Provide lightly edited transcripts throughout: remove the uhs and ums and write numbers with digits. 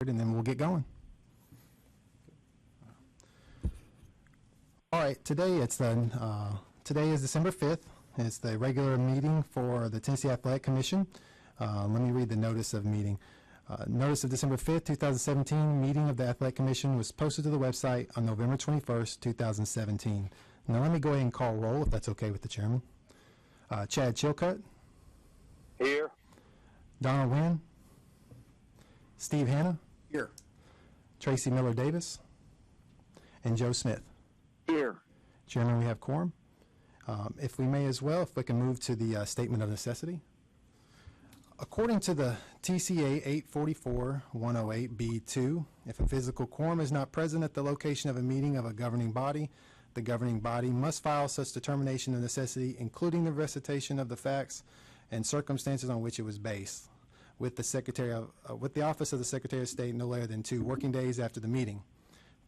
And then we'll get going. All right, today is December 5th. It's the regular meeting for the Tennessee Athletic Commission. Let me read the notice of meeting. Notice of December 5th, 2017, meeting of the Athletic Commission was posted to the website on November 21st, 2017. Now let me go ahead and call roll, if that's okay with the chairman. Chad Chilcutt. Here. Donald Wynn. Steve Hanna. Here. Tracy Miller Davis. And Joe Smith. Here. Chairman, we have quorum. If we may as well, if we can move to the statement of necessity. According to the TCA 844-108B2, if a physical quorum is not present at the location of a meeting of a governing body, the governing body must file such determination of necessity, including the recitation of the facts and circumstances on which it was based, with the office of the Secretary of State no later than 2 working days after the meeting.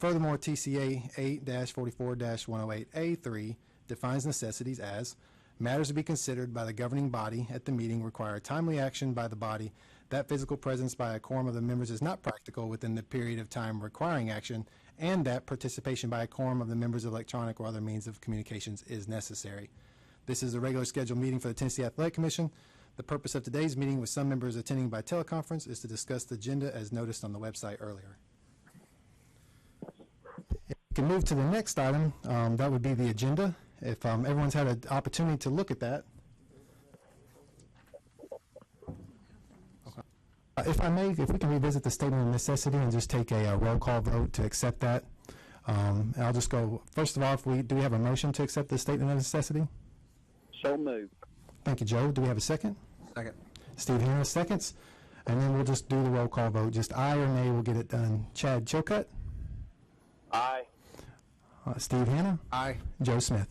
Furthermore, TCA 8-44-108A3 defines necessities as matters to be considered by the governing body at the meeting require timely action by the body. That physical presence by a quorum of the members is not practical within the period of time requiring action, and that participation by a quorum of the members of electronic or other means of communications is necessary. This is a regular scheduled meeting for the Tennessee Athletic Commission. The purpose of today's meeting, with some members attending by teleconference, is to discuss the agenda as noticed on the website earlier. If we can move to the next item, that would be the agenda. If everyone's had an opportunity to look at that. Okay. If I may, if we can revisit the statement of necessity and just take a roll call vote to accept that. And I'll just go, first of all, do we have a motion to accept the statement of necessity? So moved. Thank you, Joe. Do we have a second? Second. Steve Harris seconds. And then we'll just do the roll call vote. Just aye or nay, we'll get it done. Chad Chilcutt? Aye. Steve Hanna? Aye. Joe Smith?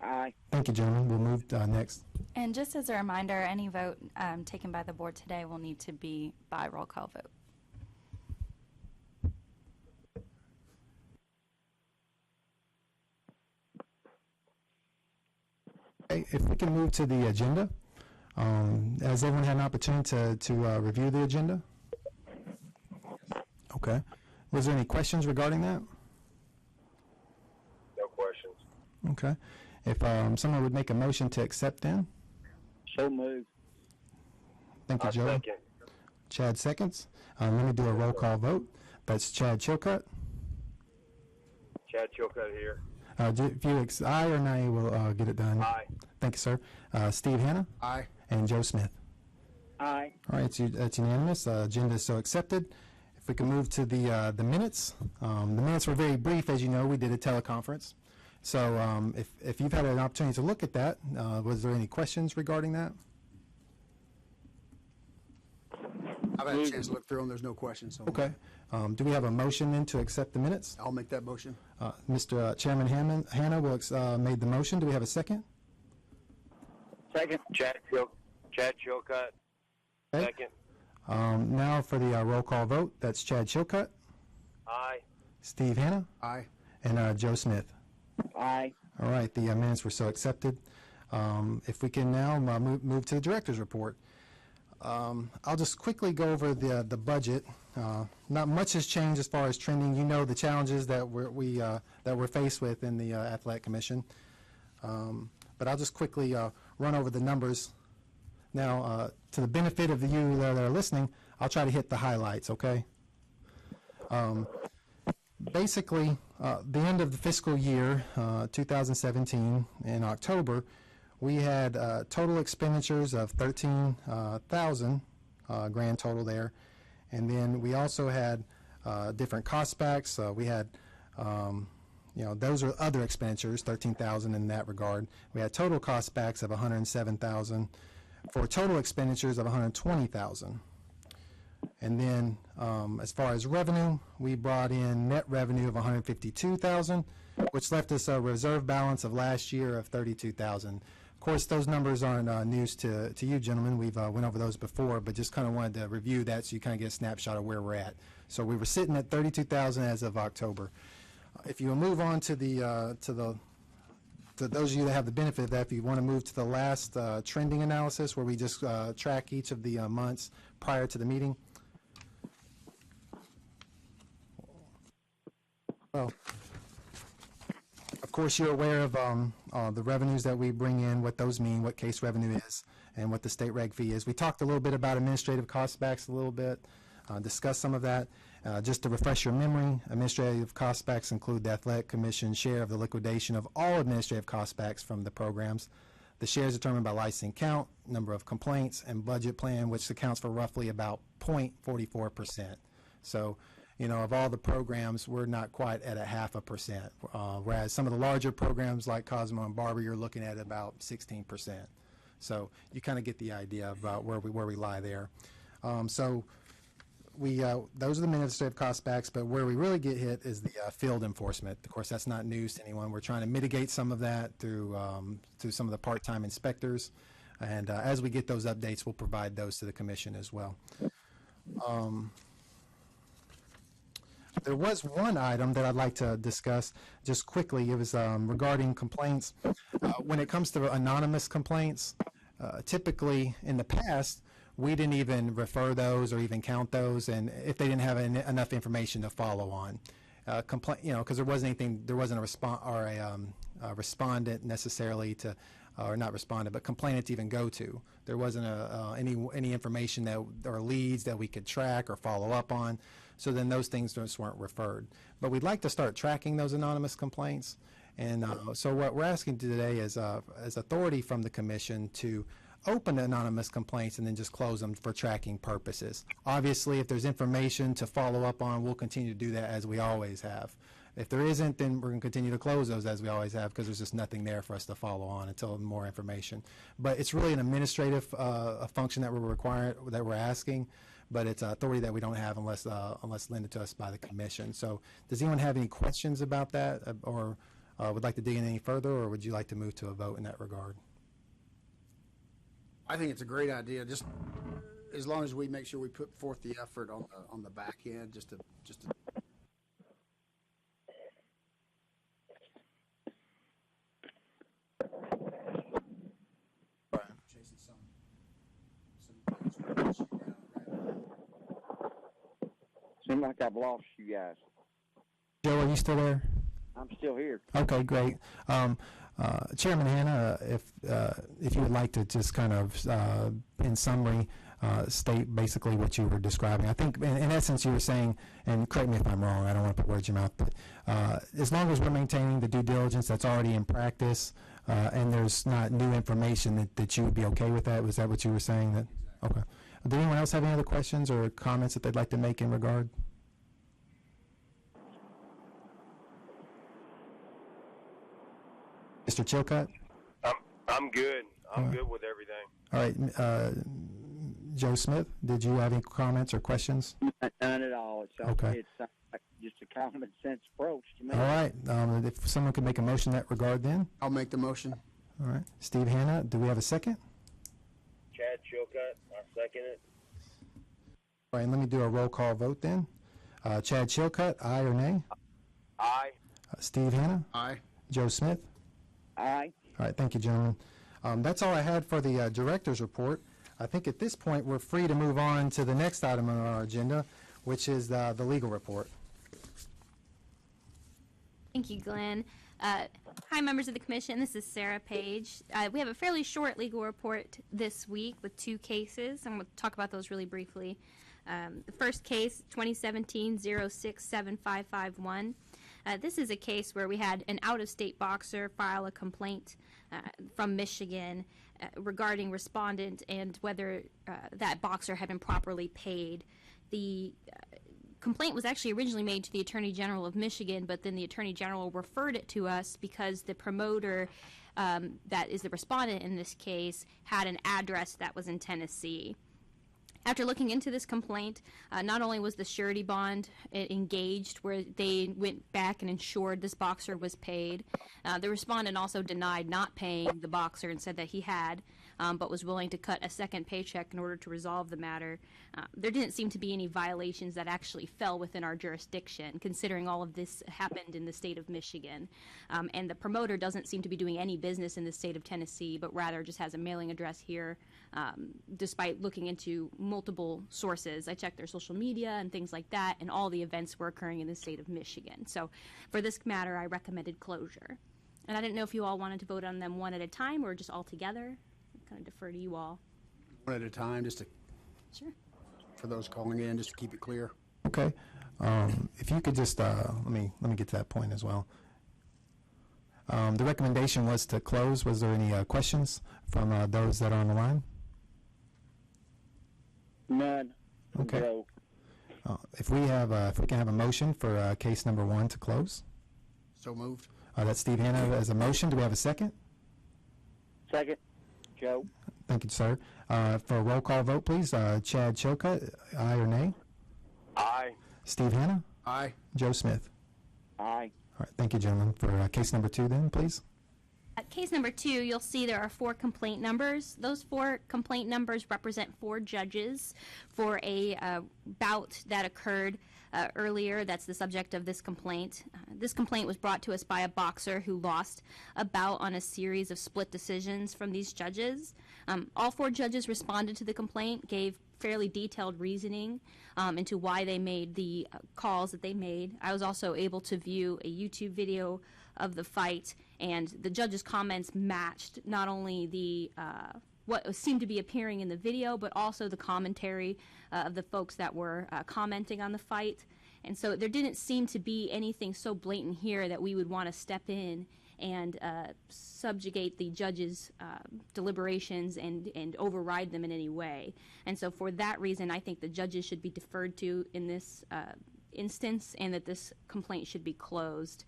Aye. Thank you, gentlemen. We'll move next. And just as a reminder, any vote taken by the board today will need to be by roll call vote. Okay, if we can move to the agenda. Has everyone had an opportunity to review the agenda? Okay. Was there any questions regarding that? No questions. Okay. If someone would make a motion to accept then. So moved. Thank you, Joe. Second. Chad seconds. Let me do a roll call vote. That's Chad Chilcutt. Chad Chilcutt here. If you aye or nay, we'll get it done. Aye. Thank you, sir. Steve Hanna. Aye. And Joe Smith. Aye. All right, it's unanimous. Agenda is so accepted. If we can move to the minutes. The minutes were very brief, as you know. We did a teleconference. So if you've had an opportunity to look at that, was there any questions regarding that? I've had a chance to look through them. There's no questions. So Okay. Do we have a motion then to accept the minutes? I'll make that motion. Mr. Chairman Hanna made the motion. Do we have a second? Second. Chad Chilcutt. Okay. Second. Now for the roll call vote. That's Chad Chilcutt, Aye. Steve Hanna, Aye. and Joe Smith. Aye. All right, the minutes were so accepted. If we can now move to the director's report. I'll just quickly go over the budget. Not much has changed as far as trending. You know the challenges that we're faced with in the Athletic Commission. But I'll just quickly run over the numbers. Now, to the benefit of you that are listening, I'll try to hit the highlights, okay? Basically, the end of the fiscal year, 2017, in October, we had total expenditures of $13,000 grand total there. And then we also had different cost backs. We had, those are other expenditures, $13,000 in that regard. We had total cost backs of $107,000 for total expenditures of $120,000. And then as far as revenue, we brought in net revenue of $152,000, which left us a reserve balance of last year of $32,000. Of course, those numbers aren't news to you, gentlemen. We've went over those before, but just kind of wanted to review that so you kind of get a snapshot of where we're at. So we were sitting at $32,000 as of October. If you move on to those of you that have the benefit of that, if you want to move to the last trending analysis where we just track each of the months prior to the meeting. Well, of course, you're aware of the revenues that we bring in, what those mean, what case revenue is, and what the state reg fee is. We talked a little bit about administrative cost backs a little bit, discussed some of that. Just to refresh your memory, administrative cost backs include the athletic commission share of the liquidation of all administrative cost backs from the programs. The share is determined by licensing count, number of complaints, and budget plan, which accounts for roughly about 0.44%. So, of all the programs, we're not quite at a 0.5%, whereas some of the larger programs like Cosmo and Barber, you're looking at about 16%. So you kind of get the idea about where we lie there. So those are the administrative cost backs, but where we really get hit is the field enforcement. Of course, that's not news to anyone. We're trying to mitigate some of that through some of the part-time inspectors, and as we get those updates, we'll provide those to the commission as well. There was one item that I'd like to discuss just quickly. It was regarding complaints. When it comes to anonymous complaints, typically in the past, we didn't even refer those or even count those, and if they didn't have enough information to follow on, because there wasn't a respondent necessarily to, or not respondent, but complainant to even go to. There wasn't any information or leads that we could track or follow up on. So then those things just weren't referred. But we'd like to start tracking those anonymous complaints, and so what we're asking today is authority from the commission to open anonymous complaints and then just close them for tracking purposes. Obviously, if there's information to follow up on, we'll continue to do that as we always have. If there isn't, then we're going to continue to close those as we always have, because there's just nothing there for us to follow on until more information. But it's really an administrative function that we're asking, but it's authority that we don't have unless lended to us by the commission. So does anyone have any questions about that, or would like to dig in any further, or would you like to move to a vote in that regard? I think it's a great idea, just as long as we make sure we put forth the effort on the back end, just to. Seems like I've lost you guys. Joe, are you still there? I'm still here. Okay, great. Chairman Hanna, if you would like to just kind of, in summary, state basically what you were describing. I think, in essence, you were saying, and correct me if I'm wrong, I don't want to put words in your mouth, but as long as we're maintaining the due diligence that's already in practice, and there's not new information, that you would be okay with that? Was that what you were saying? That okay. Did anyone else have any other questions or comments that they'd like to make in regard? Mr. Chilcutt? I'm good. I'm good with everything. All right. Joe Smith, did you have any comments or questions? None at all. Okay. It's just a common sense approach to me. All right. If someone could make a motion in that regard, then. I'll make the motion. All right. Steve Hanna, do we have a second? Chad Chilcutt, I second it. All right, and let me do a roll call vote then. Chad Chilcutt, aye or nay? Aye. Steve Hanna? Aye. Joe Smith? Aye. All right, thank you, gentlemen. That's all I had for the director's report. I think at this point we're free to move on to the next item on our agenda, which is the legal report. Thank you, Glenn. Hi, members of the commission. This is Sarah Page. We have a fairly short legal report this week with 2 cases. I'm going to talk about those really briefly. The first case, 2017-067551. This is a case where we had an out-of-state boxer file a complaint from Michigan regarding respondent and whether that boxer had been properly paid. The complaint was actually originally made to the Attorney General of Michigan, but then the Attorney General referred it to us because the promoter that is the respondent in this case had an address that was in Tennessee. After looking into this complaint, not only was the surety bond engaged, where they went back and ensured this boxer was paid, the respondent also denied not paying the boxer and said that he had. but was willing to cut a second paycheck in order to resolve the matter. There didn't seem to be any violations that actually fell within our jurisdiction, considering all of this happened in the state of Michigan. And the promoter doesn't seem to be doing any business in the state of Tennessee, but rather just has a mailing address here, despite looking into multiple sources. I checked their social media and things like that, and all the events were occurring in the state of Michigan. So for this matter, I recommended closure. And I didn't know if you all wanted to vote on them one at a time or just all together. I kind of defer to you all. One at a time, just to, Sure. for those calling in, just to keep it clear. Okay. If you could just, let me get to that point as well. The recommendation was to close. Was there any questions from those that are on the line? None. Okay. Joe. If we can have a motion for case number 1 to close. So moved. That's Steve Hanna as a motion. Do we have a second? Second. Joe. Thank you, sir. For a roll call vote, please. Chad Chilcutt, aye or nay? Aye. Steve Hanna? Aye. Joe Smith? Aye. All right, thank you, gentlemen. For case number 2 then, please. At case number 2, you'll see there are 4 complaint numbers. Those 4 complaint numbers represent 4 judges for a bout that occurred earlier. That's the subject of this complaint. This complaint was brought to us by a boxer who lost a bout on a series of split decisions from these judges. All 4 judges responded to the complaint, gave fairly detailed reasoning into why they made the calls that they made. I was also able to view a YouTube video of the fight, and the judges' comments matched not only the what seemed to be appearing in the video, but also the commentary of the folks that were commenting on the fight. And so there didn't seem to be anything so blatant here that we would want to step in and subjugate the judges' deliberations and override them in any way. And so for that reason, I think the judges should be deferred to in this instance, and that this complaint should be closed.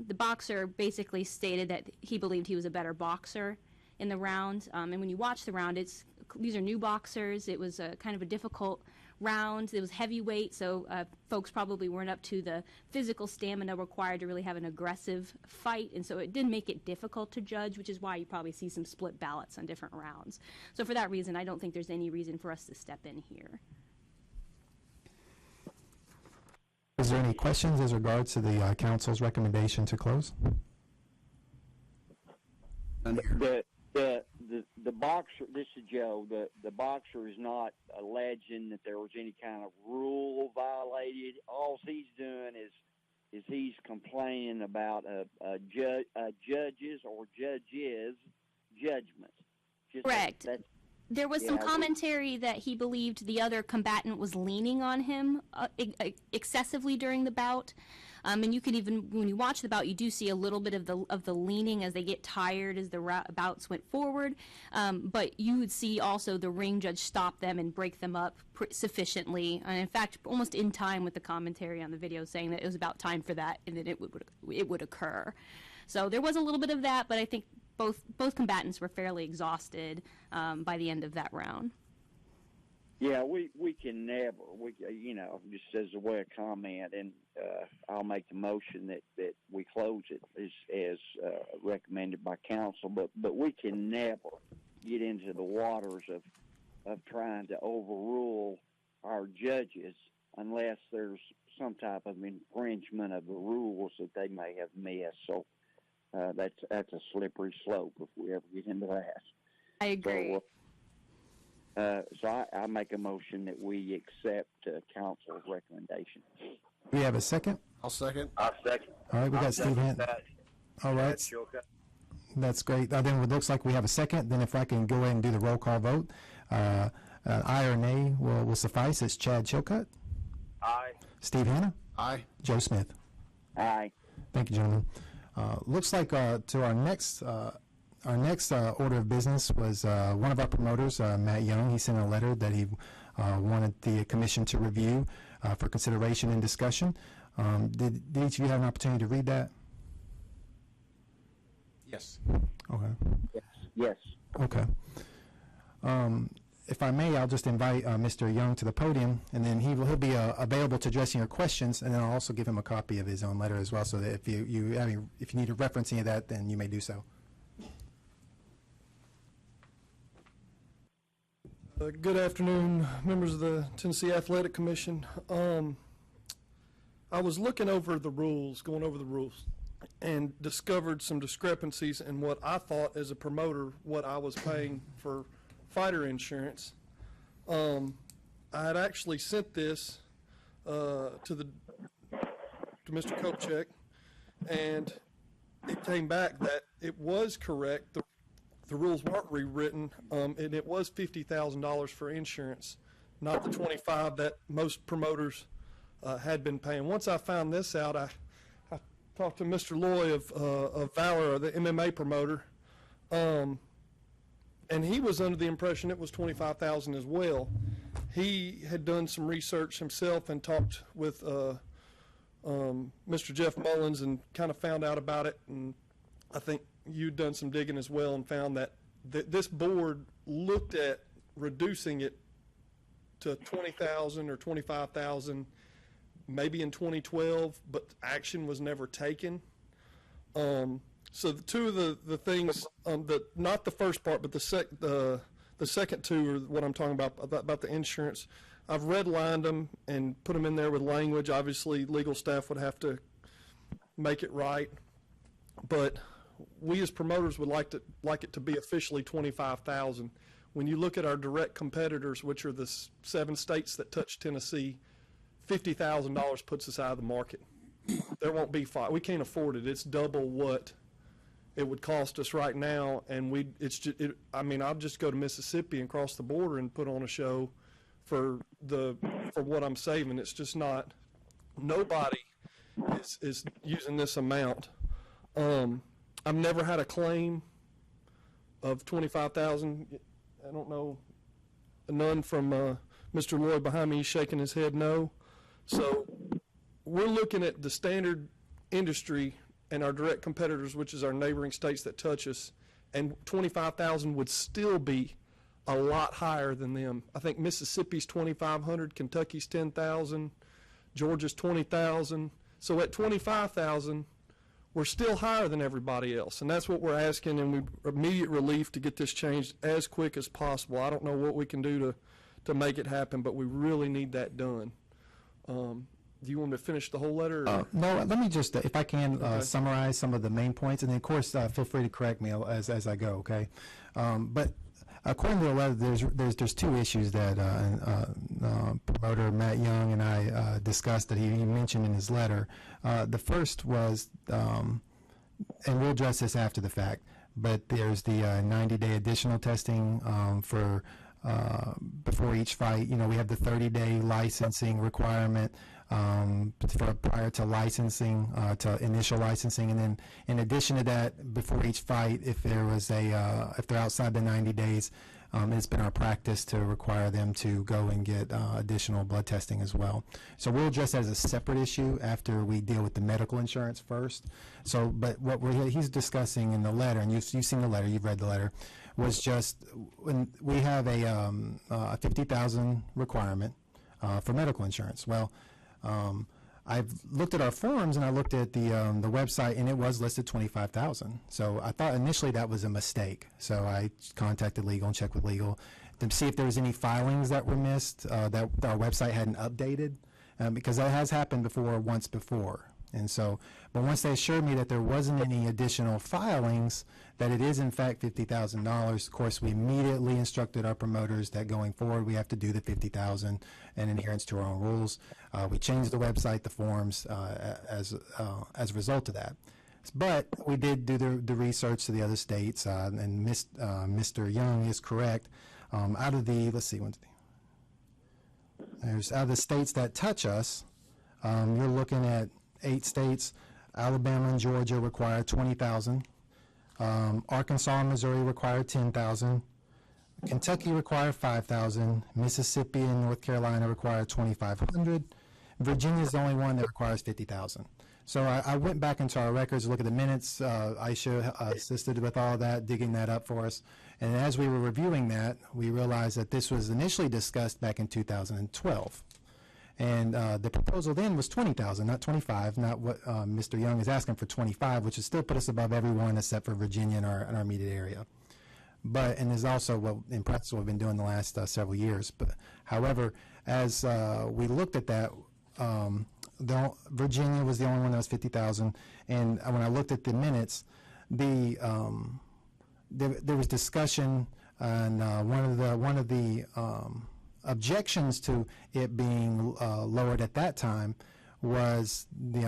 The boxer basically stated that he believed he was a better boxer in the round, and when you watch the round, these are new boxers. It was a kind of a difficult round. It was heavyweight, so folks probably weren't up to the physical stamina required to really have an aggressive fight, and so it did make it difficult to judge, which is why you probably see some split ballots on different rounds. So for that reason, I don't think there's any reason for us to step in here. Is there any questions as regards to the council's recommendation to close? None here. The boxer, this is Joe, the boxer is not alleging that there was any kind of rule violated. All he's doing is he's complaining about a judge's or judges' judgment. Correct. There was some Yeah, commentary that he believed the other combatant was leaning on him excessively during the bout. And you can even, when you watch the bout, you do see a little bit of the leaning as they get tired as the bouts went forward. But you would see also the ring judge stop them and break them up sufficiently. And in fact, almost in time with the commentary on the video saying that it was about time for that and that it would occur. So there was a little bit of that, but I think both combatants were fairly exhausted by the end of that round. Yeah, we can never, just as a way of comment, and I'll make the motion that we close it as recommended by council, but we can never get into the waters of trying to overrule our judges unless there's some type of infringement of the rules that they may have missed. So that's a slippery slope if we ever get into that. I agree. So I make a motion that we accept council's recommendation. We have a second? I'll second. I'll second. All right, we got Steve Hanna. All right, that's great. Then it looks like we have a second. Then if I can go ahead and do the roll call vote, aye or nay will suffice. It's Chad Chilcutt. Aye. Steve Hanna. Aye. Joe Smith. Aye. Thank you, gentlemen. Looks like to our next order of business was one of our promoters, Matt Young. He sent a letter that he wanted the commission to review for consideration and discussion. Did each of you have an opportunity to read that? Yes. Okay. Yes. Okay. If I may, I'll just invite Mr. Young to the podium, and then he'll be available to address your questions, and then I'll also give him a copy of his own letter as well, so that if you need to reference any of that, then you may do so. Good afternoon, members of the Tennessee Athletic Commission. I was looking over the rules, going over the rules, and discovered some discrepancies in what I thought as a promoter, what I was paying for fighter insurance. I had actually sent this to Mr. Kopchak, and it came back that it was correct. The rules weren't rewritten, and it was $50,000 for insurance, not the $25,000 that most promoters had been paying. Once I found this out, I talked to Mr. Loy of Valor, the MMA promoter, and he was under the impression it was $25,000 as well. He had done some research himself and talked with Mr. Jeff Mullins and kind of found out about it, and I think you'd done some digging as well and found that this board looked at reducing it to $20,000 or $25,000 maybe in 2012, but action was never taken. So the two of the things, not the first part, but the second two are what I'm talking about the insurance. I've redlined them and put them in there with language. Obviously, legal staff would have to make it right, but we as promoters would like it to be officially $25,000. When you look at our direct competitors, which are the 7 states that touch Tennessee, $50,000 puts us out of the market. There won't be fight. We can't afford it. It's double what it would cost us right now, and I'll just go to Mississippi and cross the border and put on a show for what I'm saving. It's just not. Nobody is using this amount. I've never had a claim of $25,000. I don't know, none from Mr. Lloyd behind me. He's shaking his head no. So we're looking at the standard industry and our direct competitors, which is our neighboring states that touch us, and $25,000 would still be a lot higher than them. I think Mississippi's $2,500, Kentucky's $10,000, Georgia's $20,000. So at $25,000, we're still higher than everybody else, and that's what we're asking, and we immediate relief to get this changed as quick as possible. I don't know what we can do to make it happen, but we really need that done. Do you want me to finish the whole letter? No, let me just, if I can, Okay. summarize some of the main points, and then, of course, feel free to correct me as I go, okay? But according to the letter, there's 2 issues that promoter Matt Young and I discussed that he mentioned in his letter. The first was, and we'll address this after the fact, but there's the 90-day additional testing for before each fight. You know, we have the 30-day licensing requirement prior to licensing, to initial licensing, and then in addition to that, before each fight, if they're outside the 90 days, it's been our practice to require them to go and get additional blood testing as well. So we'll address that as a separate issue after we deal with the medical insurance first. So, but what he's discussing in the letter, and you've seen the letter, you've read the letter, was just when we have a $50,000 requirement for medical insurance. Well, I've looked at our forms and I looked at the website, and it was listed $25,000. So I thought initially that was a mistake. So I contacted legal and checked with legal to see if there was any filings that were missed that our website hadn't updated, because that has happened once before. And so, but once they assured me that there wasn't any additional filings, that it is in fact $50,000, of course, we immediately instructed our promoters that going forward we have to do the $50,000 in adherence to our own rules. We changed the website, the forms, as a result of that. But we did do the research to the other states, and Mr. Young is correct. Out of the, let's see, out of the states that touch us, you're looking at 8 states. Alabama and Georgia require $20,000. Arkansas and Missouri require $10,000. Kentucky require $5,000. Mississippi and North Carolina require $2,500. Virginia is the only one that requires $50,000. So I went back into our records to look at the minutes. Aisha assisted with all that, digging that up for us. And as we were reviewing that, we realized that this was initially discussed back in 2012. And the proposal then was $20,000, not $25,000, not what Mr. Young is asking for $25,000, which would still put us above everyone except for Virginia in our immediate area. But, and is also what in practice what we've been doing the last several years. But however, as we looked at that, Virginia was the only one that was 50,000, and when I looked at the minutes, there was discussion, and one of the objections to it being lowered at that time was the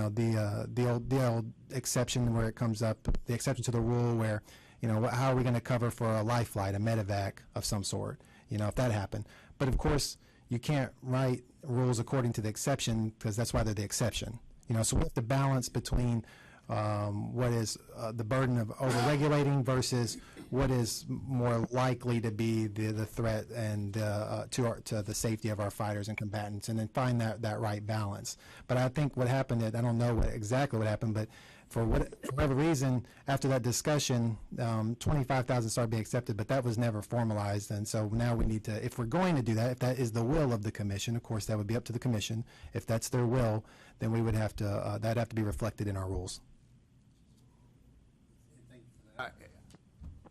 old exception where it comes up, the exception to the rule where, how are we going to cover for a life flight, a medevac of some sort, if that happened. But of course, you can't write rules according to the exception because that's why they're the exception. So we have to balance between what is the burden of over-regulating versus what is more likely to be the threat and to the safety of our fighters and combatants, and then find that right balance. But I think what happened, I don't know exactly what happened, but for whatever reason, after that discussion, 25,000 started being accepted, but that was never formalized. And so now we need to, if we're going to do that, if that is the will of the commission, of course, that would be up to the commission. If that's their will, then we would have to, that'd have to be reflected in our rules.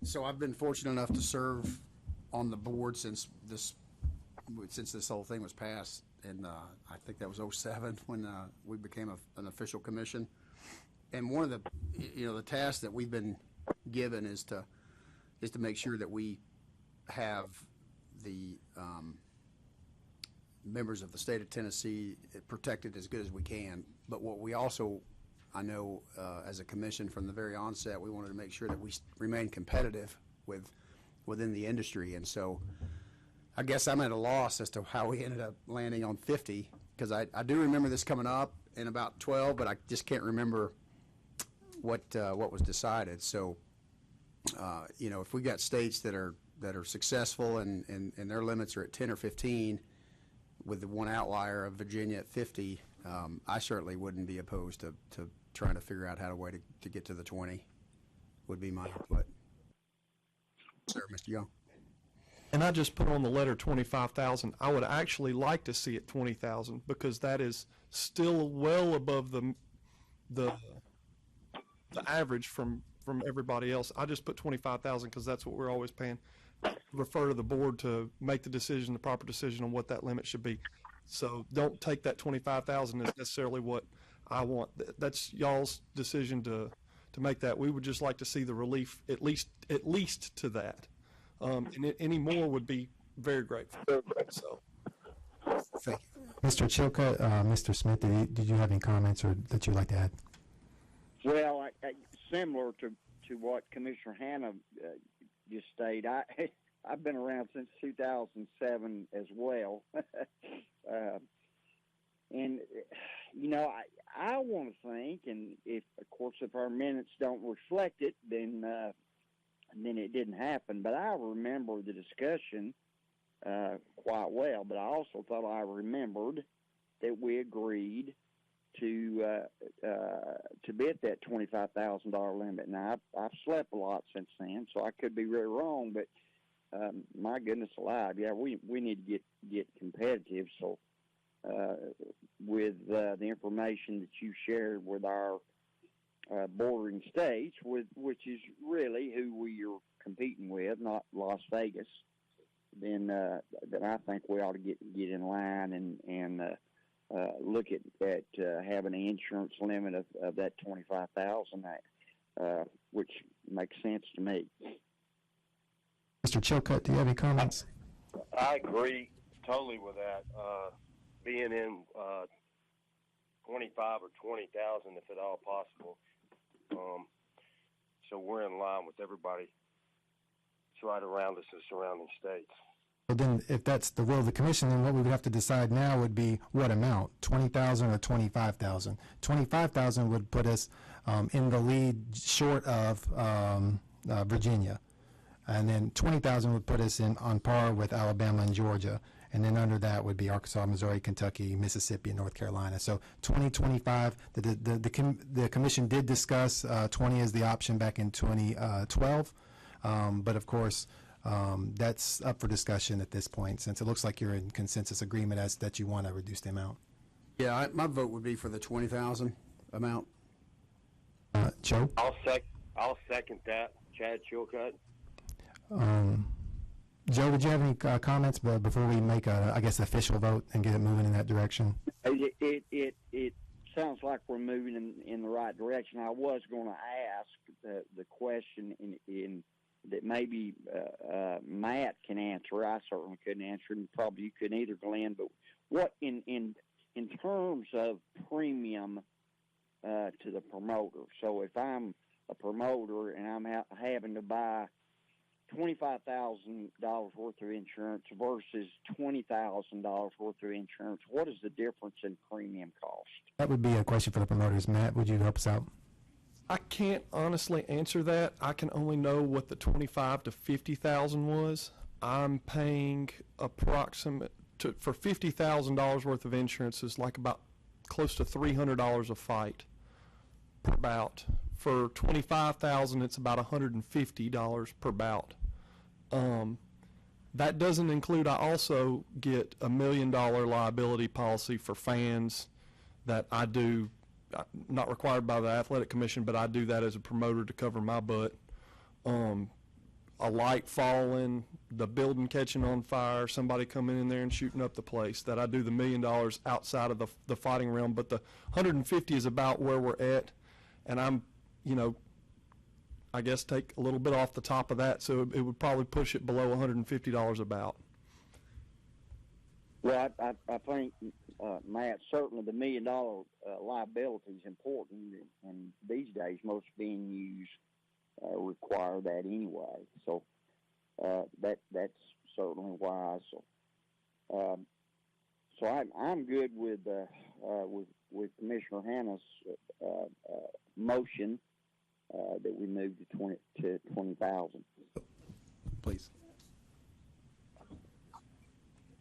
So I've been fortunate enough to serve on the board since this whole thing was passed, and I think that was 2007 when we became an official commission. And one of the the tasks that we've been given is to make sure that we have the members of the state of Tennessee protected as good as we can. But what we also, I know, as a commission from the very onset, we wanted to make sure that we remain competitive within the industry. And so I guess I'm at a loss as to how we ended up landing on 50, because I do remember this coming up in about 12, but I just can't remember what was decided. So if we got states that are successful and their limits are at 10 or 15, with the one outlier of Virginia at 50, I certainly wouldn't be opposed to trying to figure out how to get to the 20. Would be my input. Sir, Mr. Young. And I just put on the letter 25,000. I would actually like to see it 20,000 because that is still well above the average from everybody else. I just put 25,000 because that's what we're always paying. Refer to the board to make the proper decision on what that limit should be. So don't take that 25,000 as necessarily what I want. That's y'all's decision to make that. We would just like to see the relief at least to that. And any more would be very grateful. So. Thank you. Mr. Chilcutt, Mr. Smith, did you have any comments or that you'd like to add? Well, similar to what Commissioner Hanna just stated, I've been around since 2007 as well, and I want to think, and if our minutes don't reflect it, then it didn't happen. But I remember the discussion quite well. But I also thought I remembered that we agreed to be at that $25,000 limit. Now I've slept a lot since then, so I could be really wrong. But my goodness alive, yeah, we need to get competitive. So with the information that you shared with our bordering states, which is really who we are competing with, not Las Vegas, then I think we ought to get in line and look at having an insurance limit of that 25,000, which makes sense to me. Mr. Chilcutt, do you have any comments? I agree totally with that. Being in 25 or 20,000, if at all possible. So we're in line with everybody right around us in surrounding states. Well, then, if that's the will of the commission, then what we would have to decide now would be what amount, 20,000 or 25,000. 25,000 would put us in the lead short of Virginia. And then 20,000 would put us on par with Alabama and Georgia. And then under that would be Arkansas, Missouri, Kentucky, Mississippi, and North Carolina. So 2025, the commission did discuss 20 as the option back in 2012. But of course, that's up for discussion at this point, since it looks like you're in consensus agreement as that you want to reduce the amount. Yeah, my vote would be for the 20,000 amount. Joe? I'll second that. Chad Chilcutt. Joe, did you have any comments before we make I guess, the official vote and get it moving in that direction? It sounds like we're moving in the right direction. I was going to ask the question in that maybe Matt can answer. I certainly couldn't answer, and probably you couldn't either, Glenn. But what in terms of premium to the promoter? So if I'm a promoter and I'm having to buy $25,000 worth of insurance versus $20,000 worth of insurance, what is the difference in premium cost? That would be a question for the promoters. Matt, would you help us out? I can't honestly answer that. I can only know what the 25 to 50,000 was. I'm paying approximate for $50,000 worth of insurance is like about close to $300 a fight per bout. For 25,000, it's about $150 per bout. That doesn't include. I also get $1 million liability policy for fans that I do. Not required by the athletic commission, but I do that as a promoter to cover my butt. A light falling, the building catching on fire, somebody coming in there and shooting up the place. That I do the $1 million outside of the fighting realm, but the 150 is about where we're at, and I'm, I guess take a little bit off the top of that, so it would probably push it below $150 about. Well, I think, Matt, certainly the $1 million liability is important, and these days most venues require that anyway. So that's certainly wise. So I'm good with Commissioner Hanna's motion that we move to 20,000. Please.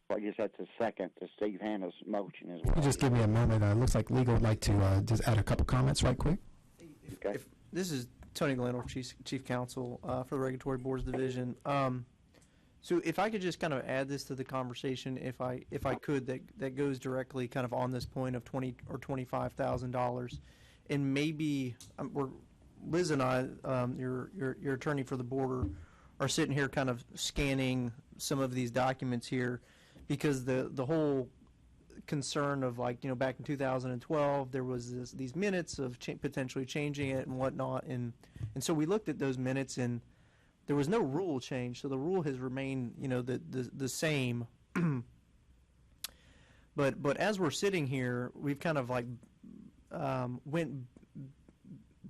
I guess that's a second to Steve Hanna's motion as well. Just give me a moment. It looks like legal would like to just add a couple comments right quick. Okay. This is Tony Glandorf, Chief Counsel for the Regulatory Boards Division. So if I could just kind of add this to the conversation, if I could, that goes directly kind of on this point of $20,000 or $25,000, and maybe Liz and I, your attorney for the board, are sitting here kind of scanning some of these documents here, because the whole concern of, like, back in 2012 there was these minutes of potentially changing it and whatnot, and so we looked at those minutes and there was no rule change, so the rule has remained the same. but as we're sitting here, we've kind of like went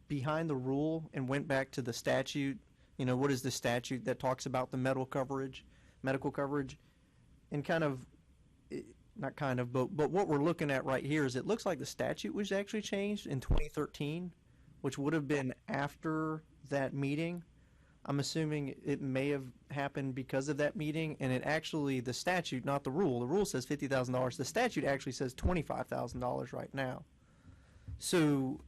behind the rule and went back to the statute. What is the statute that talks about the medical coverage, and but what we're looking at right here is it looks like the statute was actually changed in 2013, which would have been after that meeting. I'm assuming it may have happened because of that meeting, and the statute, not the rule. The rule says $50,000. The statute actually says $25,000 right now. So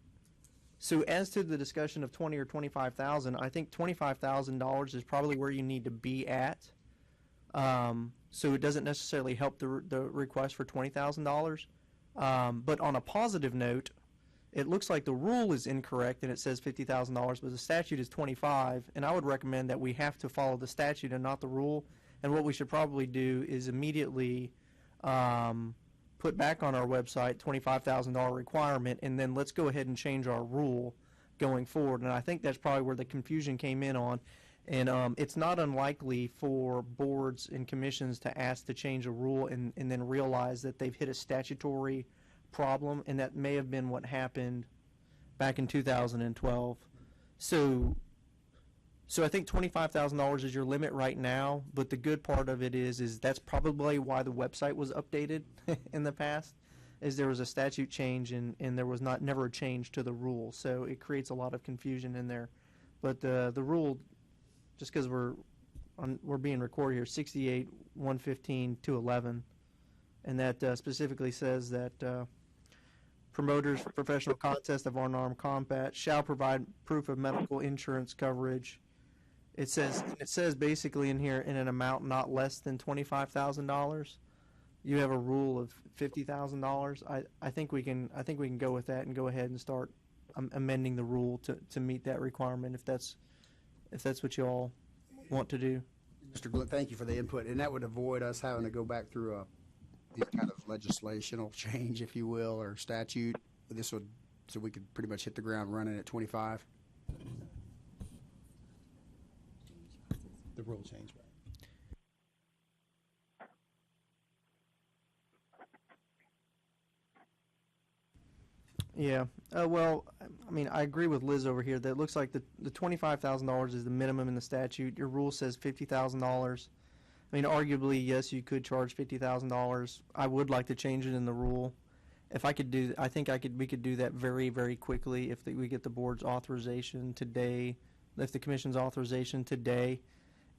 as to the discussion of 20 or 25,000, I think $25,000 is probably where you need to be at. So it doesn't necessarily help the request for $20,000. But on a positive note, it looks like the rule is incorrect and it says $50,000, but the statute is 25, and I would recommend that we have to follow the statute and not the rule. And what we should probably do is immediately put back on our website $25,000 requirement, and then let's go ahead and change our rule going forward. And I think that's probably where the confusion came in on. And it's not unlikely for boards and commissions to ask to change a rule and then realize that they've hit a statutory problem, and that may have been what happened back in 2012. So I think $25,000 is your limit right now, but the good part of it is that's probably why the website was updated in the past, is there was a statute change and there was never a change to the rule. So it creates a lot of confusion in there. But the rule, just because we're being recorded here, 68-115-211, and that specifically says that promoters for professional contests of unarmed combat shall provide proof of medical insurance coverage. It says basically in here, in an amount not less than $25,000. You have a rule of $50,000. I think we can go with that and go ahead and start amending the rule to meet that requirement, if that's what you all want to do. Mr. Glenn, thank you for the input, and that would avoid us having to go back through any kind of legislational change, if you will, or statute. This would, so we could pretty much hit the ground running at 25. The rule change, right? Yeah. Well, I mean, I agree with Liz over here that it looks like the $25,000 is the minimum in the statute. Your rule says $50,000. I mean, arguably, yes, you could charge $50,000. I would like to change it in the rule. If I could do, I think we could do that very, very quickly if we get the board's authorization today, if the commission's authorization today,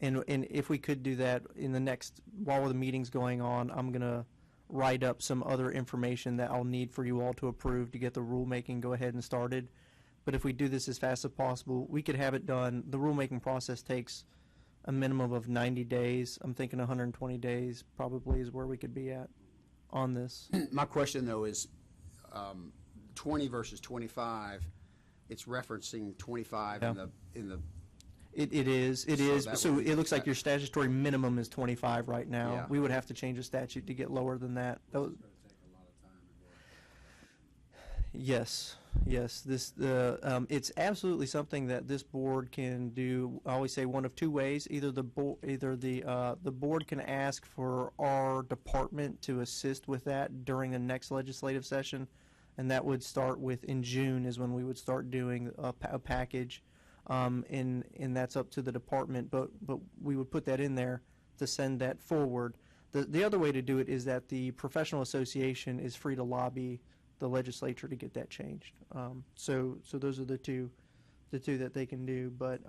and if we could do that in the next, while the meeting's going on, I'm gonna write up some other information that I'll need for you all to approve to get the rulemaking go ahead and started. But if we do this as fast as possible, we could have it done. The rulemaking process takes a minimum of 90 days. I'm thinking 120 days probably is where we could be at on this. My question, though, is 20 versus 25. It's referencing 25 Yeah. in the. It is. that So would- it looks like your statutory minimum is 25 right now. Yeah. We would have to change the statute to get lower than that. Yes. It's absolutely something that this board can do. I always say one of two ways. Either the board can ask for our department to assist with that during the next legislative session, and that would start with in June is when we would start doing a package. And that's up to the department, but we would put that in there to send that forward. The other way to do it is that the professional association is free to lobby the legislature to get that changed. So those are the two that they can do. But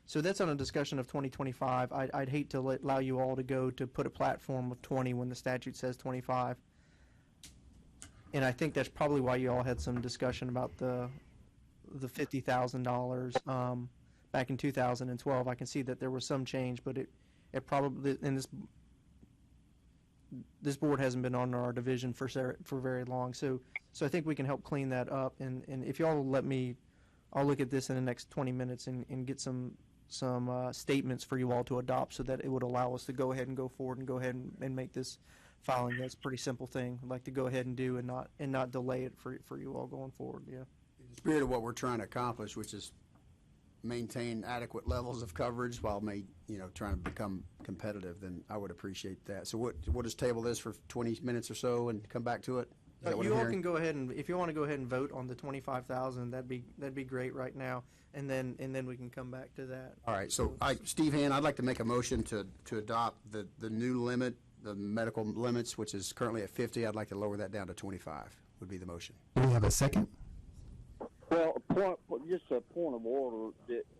so that's on a discussion of 2025. I'd hate to allow you all to go to put a platform of 20 when the statute says 25. And I think that's probably why you all had some discussion about the $50,000 back in 2012. I can see that there was some change, but it probably, and this board hasn't been on our division for very long. So I think we can help clean that up. And if y'all will let me, I'll look at this in the next 20 minutes and get some statements for you all to adopt so that it would allow us to go ahead and go forward and go ahead and make this filing. That's a pretty simple thing. I'd like to go ahead and do and not delay it for you all going forward. Yeah. In the spirit of what we're trying to accomplish, which is maintain adequate levels of coverage while trying to become competitive, then I would appreciate that. So we'll just table this for 20 minutes or so and come back to it? Is that what You I'm all hearing? can go ahead and, if you want to go ahead and vote on the 25,000, that'd be great right now, and then we can come back to that. All right, so Steve Hand, I'd like to make a motion to adopt the new limit, the medical limits, which is currently at 50. I'd like to lower that down to 25 would be the motion. Do we have a second? Well, just a point of order.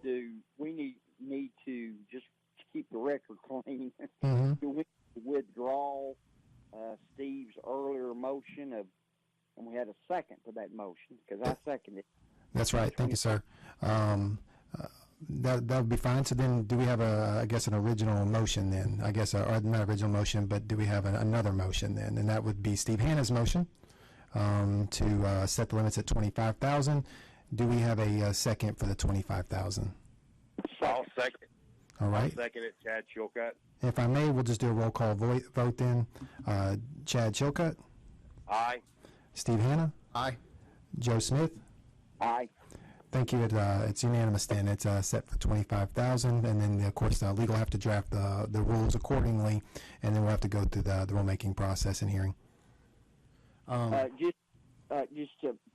Do we need to just keep the record clean? Mm-hmm. Do we withdraw Steve's earlier motion and we had a second to that motion because I seconded it. That's right. Thank you, sir. That would be fine. So then, do we have an original motion then? I guess, or not original motion, but do we have another motion then? And that would be Steve Hanna's motion to set the limits at 25,000. Do we have a second for the 25,000? I'll second. All right. I'll second it, Chad Chilcutt. If I may, we'll just do a roll call vote then. Chad Chilcutt, Aye. Steve Hanna, Aye. Joe Smith. Aye. Thank you. It's unanimous then. It's set for 25,000, and then of course legal will have to draft the rules accordingly, and then we'll have to go through the rulemaking process and hearing. Just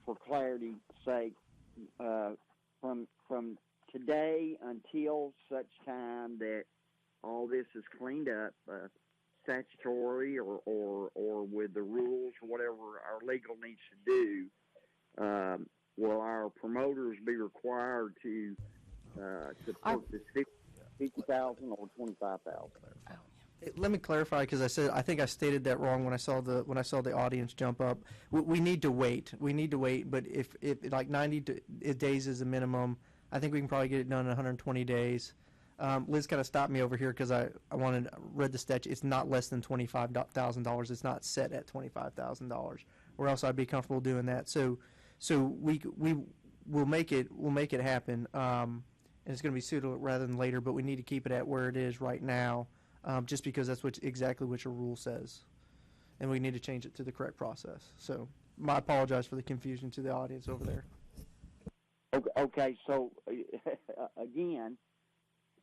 for clarity's sake, from today until such time that all this is cleaned up, statutory or with the rules or whatever our legal needs to do, will our promoters be required to support this 50,000 or 25,000? Let me clarify, because I think I stated that wrong when I saw the audience jump up. We need to wait. But if like 90 days is the minimum, I think we can probably get it done in 120 days. Liz kind of stopped me over here because I read the statute. It's not less than $25,000. It's not set at $25,000, or else I'd be comfortable doing that. So we will make it happen. and it's going to be sooner rather than later, but we need to keep it at where it is right now, just because that's exactly what your rule says. And we need to change it to the correct process. So I apologize for the confusion to the audience over there. Okay, so again,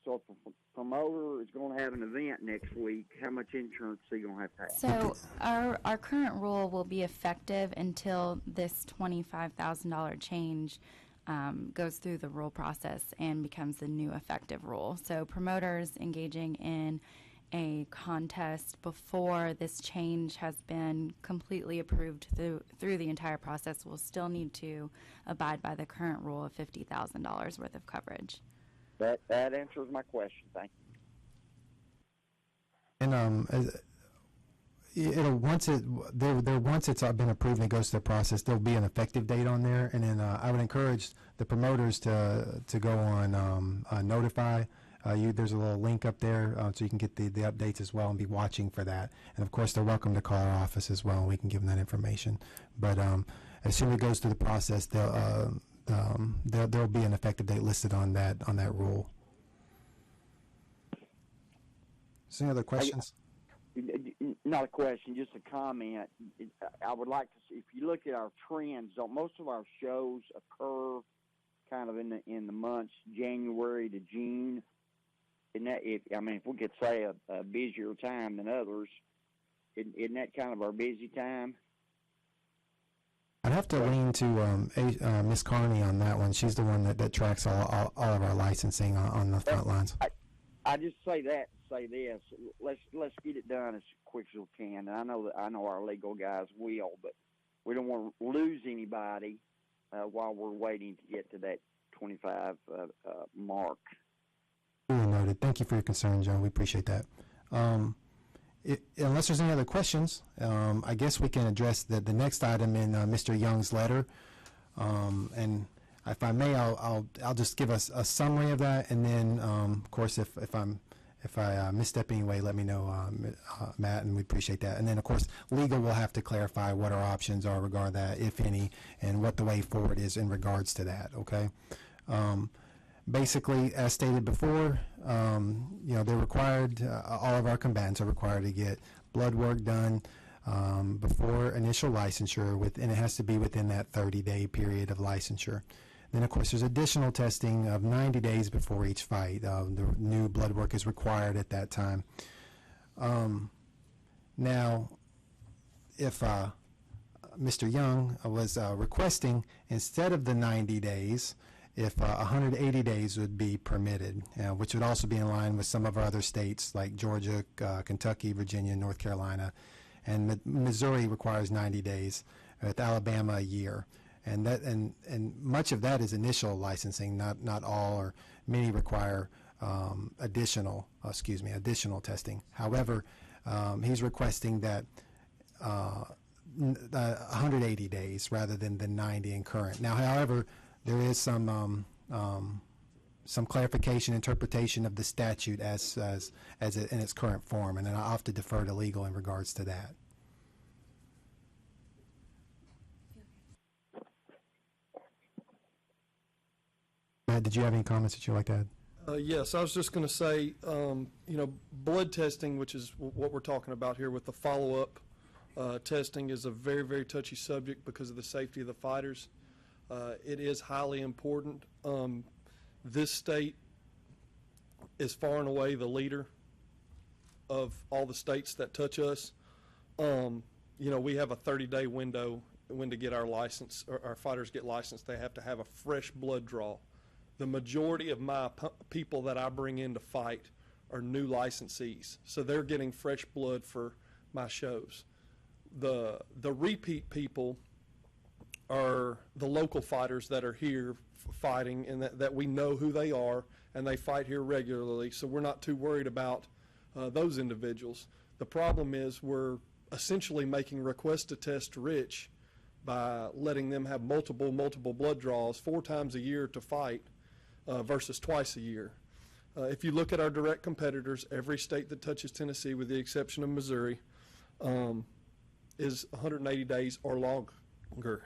so if a promoter is going to have an event next week, how much insurance is he going to have? So our current rule will be effective until this $25,000 change goes through the rule process and becomes the new effective rule. So promoters engaging in a contest before this change has been completely approved through the entire process will still need to abide by the current rule of $50,000 worth of coverage. That answers my question. Thank you. And it'll once it's been approved and it goes through the process, there'll be an effective date on there. And then I would encourage the promoters to go on Notify. There's a little link up there so you can get the updates as well and be watching for that. And of course, they're welcome to call our office as well. And we can give them that information. But as soon as it goes through the process, there'll be an effective date listed on that rule. Any other questions? Not a question, just a comment. I would like to see, if you look at our trends, most of our shows occur kind of in the months January to June. And that, if we could say a busier time than others, isn't that kind of our busy time? I'd have to lean to Miss Carney on that one. She's the one that tracks all of our licensing on the front lines. I just say that and say this: let's get it done as quick as we can. And I know our legal guys will, but we don't want to lose anybody while we're waiting to get to that 25 mark. Duly noted. Thank you for your concern, Joe. We appreciate that. Unless there's any other questions, I guess we can address the next item in Mr. Young's letter. And if I may, I'll just give us a summary of that, and then of course if I misstep anyway, let me know, Matt, and we appreciate that. And then of course legal will have to clarify what our options are regarding that, if any, and what the way forward is in regards to that. Okay. Basically, as stated before, they're required, all of our combatants are required to get blood work done before initial licensure, and it has to be within that 30-day period of licensure. Then, of course, there's additional testing of 90 days before each fight. The new blood work is required at that time. Now, if Mr. Young was requesting, instead of the 90 days, if 180 days would be permitted, which would also be in line with some of our other states like Georgia, Kentucky, Virginia, North Carolina, and Missouri requires 90 days, with Alabama a year, and much of that is initial licensing. Not all, or many require additional testing. However, he's requesting that 180 days rather than the 90 in current. Now, however, there is some clarification, interpretation of the statute as it in its current form, and then I'll have to defer to legal in regards to that. Matt, did you have any comments that you'd like to add? Yes, I was just going to say, blood testing, which is what we're talking about here with the follow-up testing, is a very, very touchy subject because of the safety of the fighters. It is highly important. This state is far and away the leader of all the states that touch us. We have a 30-day window when to get our license, or our fighters get licensed. They have to have a fresh blood draw. The majority of my people that I bring in to fight are new licensees, so they're getting fresh blood for my shows. The repeat people are the local fighters that are here fighting, and that we know who they are, and they fight here regularly, so we're not too worried about those individuals. The problem is we're essentially making request to test rich by letting them have multiple blood draws 4 times a year to fight versus twice a year. If you look at our direct competitors, every state that touches Tennessee, with the exception of Missouri, is 180 days or longer.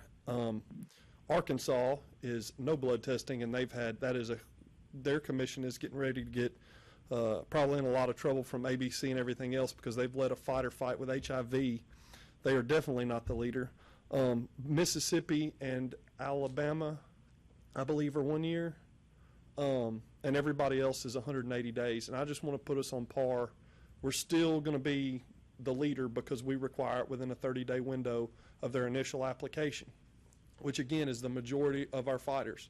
Arkansas is no blood testing, and that is a their commission is getting ready to get probably in a lot of trouble from ABC and everything else because they've let a fighter fight with HIV. They are definitely not the leader. Mississippi and Alabama, I believe, are 1 year, and everybody else is 180 days. And I just want to put us on par. We're still going to be the leader because we require it within a 30-day window of their initial application, which again is the majority of our fighters.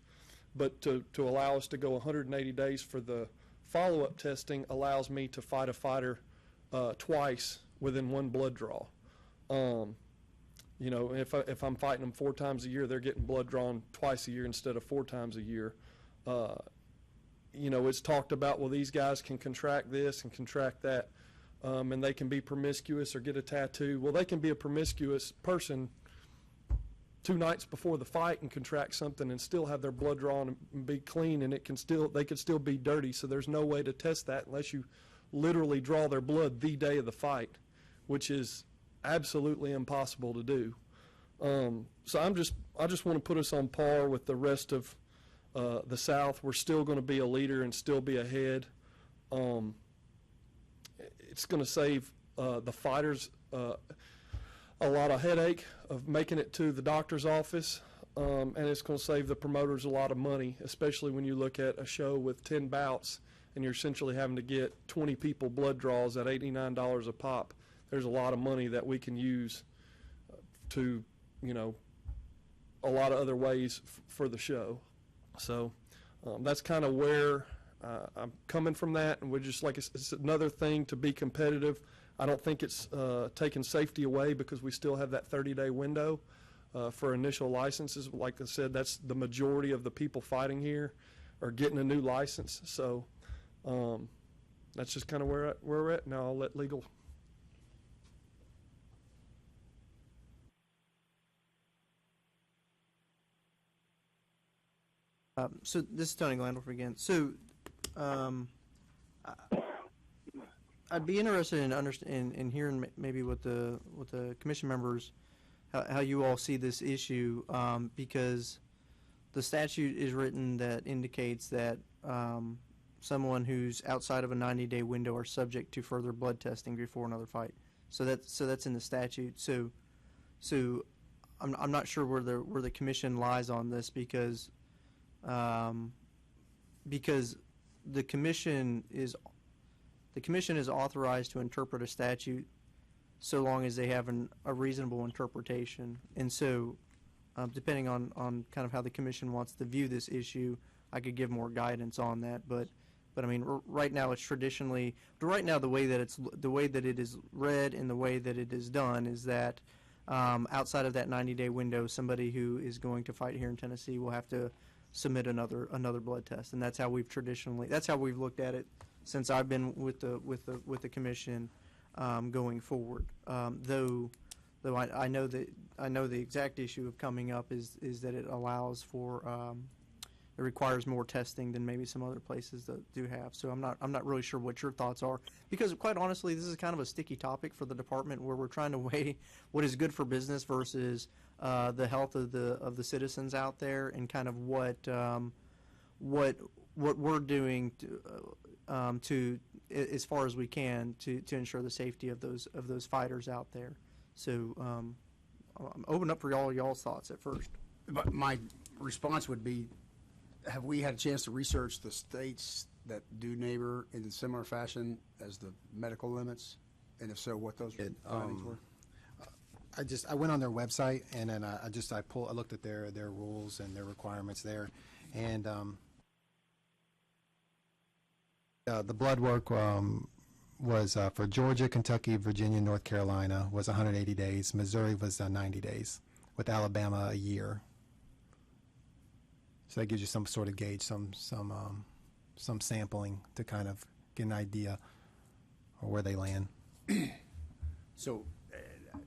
But to allow us to go 180 days for the follow-up testing allows me to fight a fighter twice within one blood draw. You know, if I'm fighting them 4 times a year, they're getting blood drawn twice a year instead of 4 times a year. You know, it's talked about, well, these guys can contract this and contract that, and they can be promiscuous or get a tattoo. Well, they can be a promiscuous person 2 nights before the fight and contract something and still have their blood drawn and be clean, and they could still be dirty. So there's no way to test that unless you literally draw their blood the day of the fight, which is absolutely impossible to do. So I just want to put us on par with the rest of the South. We're still going to be a leader and still be ahead. It's going to save the fighters a lot of headache of making it to the doctor's office, and it's going to save the promoters a lot of money, especially when you look at a show with 10 bouts and you're essentially having to get 20 people blood draws at $89 a pop. There's a lot of money that we can use to, you know, a lot of other ways for the show. So that's kind of where I'm coming from that, and we're just like, it's another thing to be competitive. I don't think it's taking safety away because we still have that 30-day window for initial licenses. Like I said, that's the majority of the people fighting here are getting a new license. So that's just kind of where we're at. Now I'll let legal. So this is Tony Glandorf again. So I'd be interested in hearing maybe what the commission members, how you all see this issue, because the statute is written that indicates that someone who's outside of a 90-day window are subject to further blood testing before another fight. So that's in the statute. So I'm not sure where the commission lies on this because the commission is authorized to interpret a statute so long as they have a reasonable interpretation. And so, depending on kind of how the commission wants to view this issue, I could give more guidance on that. But I mean, right now it's traditionally, the way that it is read and the way that it is done is that outside of that 90-day window, somebody who is going to fight here in Tennessee will have to submit another blood test, and that's how we've looked at it since I've been with the commission going forward. Though I know the exact issue of coming up is that it allows for it requires more testing than maybe some other places that do have. So I'm not really sure what your thoughts are, because quite honestly, this is kind of a sticky topic for the department where we're trying to weigh what is good for business versus the health of the citizens out there, and kind of what we're doing to as far as we can to ensure the safety of those fighters out there. So I'm open up for y'all's thoughts at first. But my response would be, have we had a chance to research the states that do neighbor in similar fashion as the medical limits? And if so, what those findings were? I went on their website, and then I looked at their rules and their requirements there, and the blood work was for Georgia, Kentucky, Virginia, North Carolina was 180 days. Missouri was 90 days, with Alabama a year. So that gives you some sort of gauge, some sampling to kind of get an idea of where they land. So,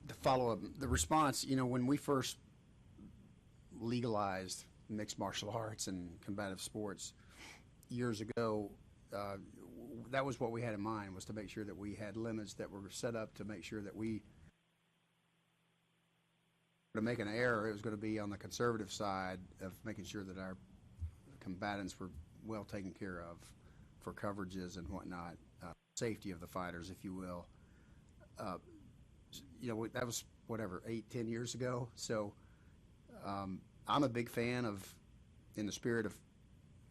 to follow up, the response, when we first legalized mixed martial arts and combative sports years ago, that was what we had in mind, was to make sure that we had limits that were set up to make sure that to make an error, it was going to be on the conservative side of making sure that our combatants were well taken care of for coverages and whatnot, safety of the fighters, if you will. That was, whatever, 8-10 years ago. So I'm a big fan of, in the spirit of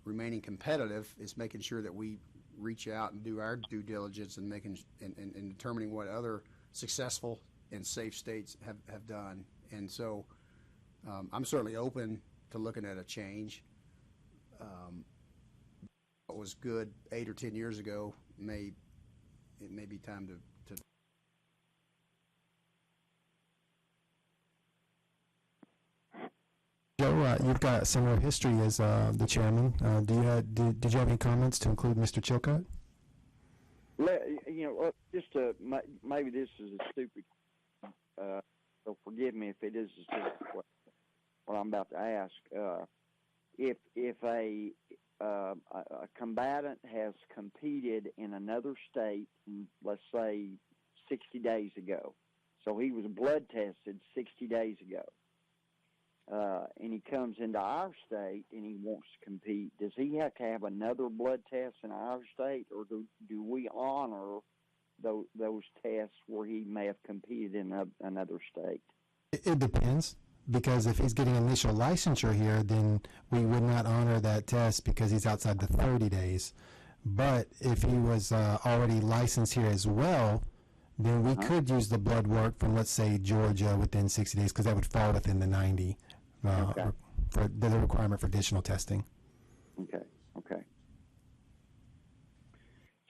remaining competitive, is making sure that we reach out and do our due diligence and and determining what other successful and safe states have done. And so I'm certainly open to looking at a change. What was good 8 or 10 years ago may be time to Joe, you've got similar history as the chairman. Did you have any comments to include Mr. Chilcott? Just maybe this is a stupid. So forgive me if it is a stupid question, what I'm about to ask. If a combatant has competed in another state, let's say 60 days ago, so he was blood tested 60 days ago, and he comes into our state and he wants to compete, does he have to have another blood test in our state, or do we honor those tests where he may have competed in another state? It depends, because if he's getting initial licensure here, then we would not honor that test because he's outside the 30 days. But if he was already licensed here as well, then we could use the blood work from, let's say, Georgia within 60 days, because that would fall within the 90 for the requirement for additional testing. Okay.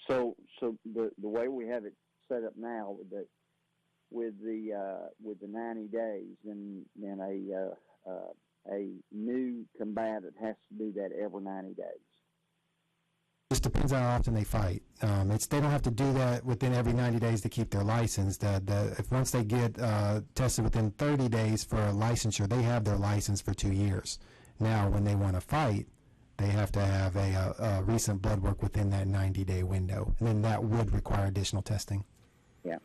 So the way we have it set up now with the 90 days, then a new combatant has to do that every 90 days. Just depends on how often they fight. They don't have to do that within every 90 days to keep their license. If once they get tested within 30 days for a licensure, they have their license for 2 years. Now, when they want to fight, they have to have a recent blood work within that 90-day window, and then that would require additional testing. Yeah.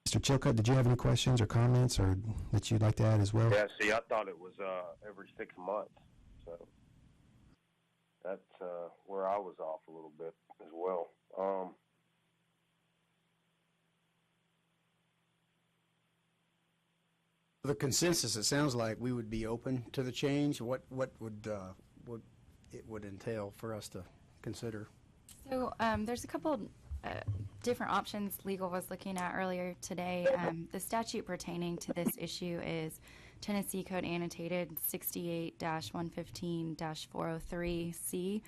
Mr. Chilcott, did you have any questions or comments or that you'd like to add as well? Yeah, see, I thought it was every 6 months. So that's where I was off a little bit as well. The consensus, it sounds like we would be open to the change. What would it would entail for us to consider? So there's a couple different options legal was looking at earlier today. The statute pertaining to this issue is Tennessee Code Annotated 68-115-403C,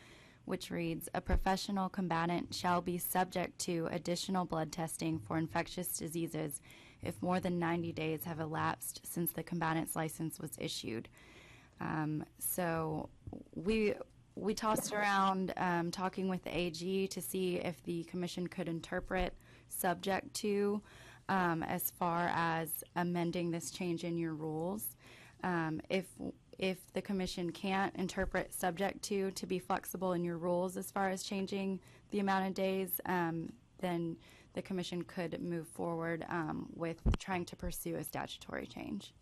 which reads, a professional combatant shall be subject to additional blood testing for infectious diseases if more than 90 days have elapsed since the combatant's license was issued. So we tossed around talking with the AG to see if the commission could interpret subject to as far as amending this change in your rules. If the commission can't interpret subject to be flexible in your rules as far as changing the amount of days, then the commission could move forward with trying to pursue a statutory change.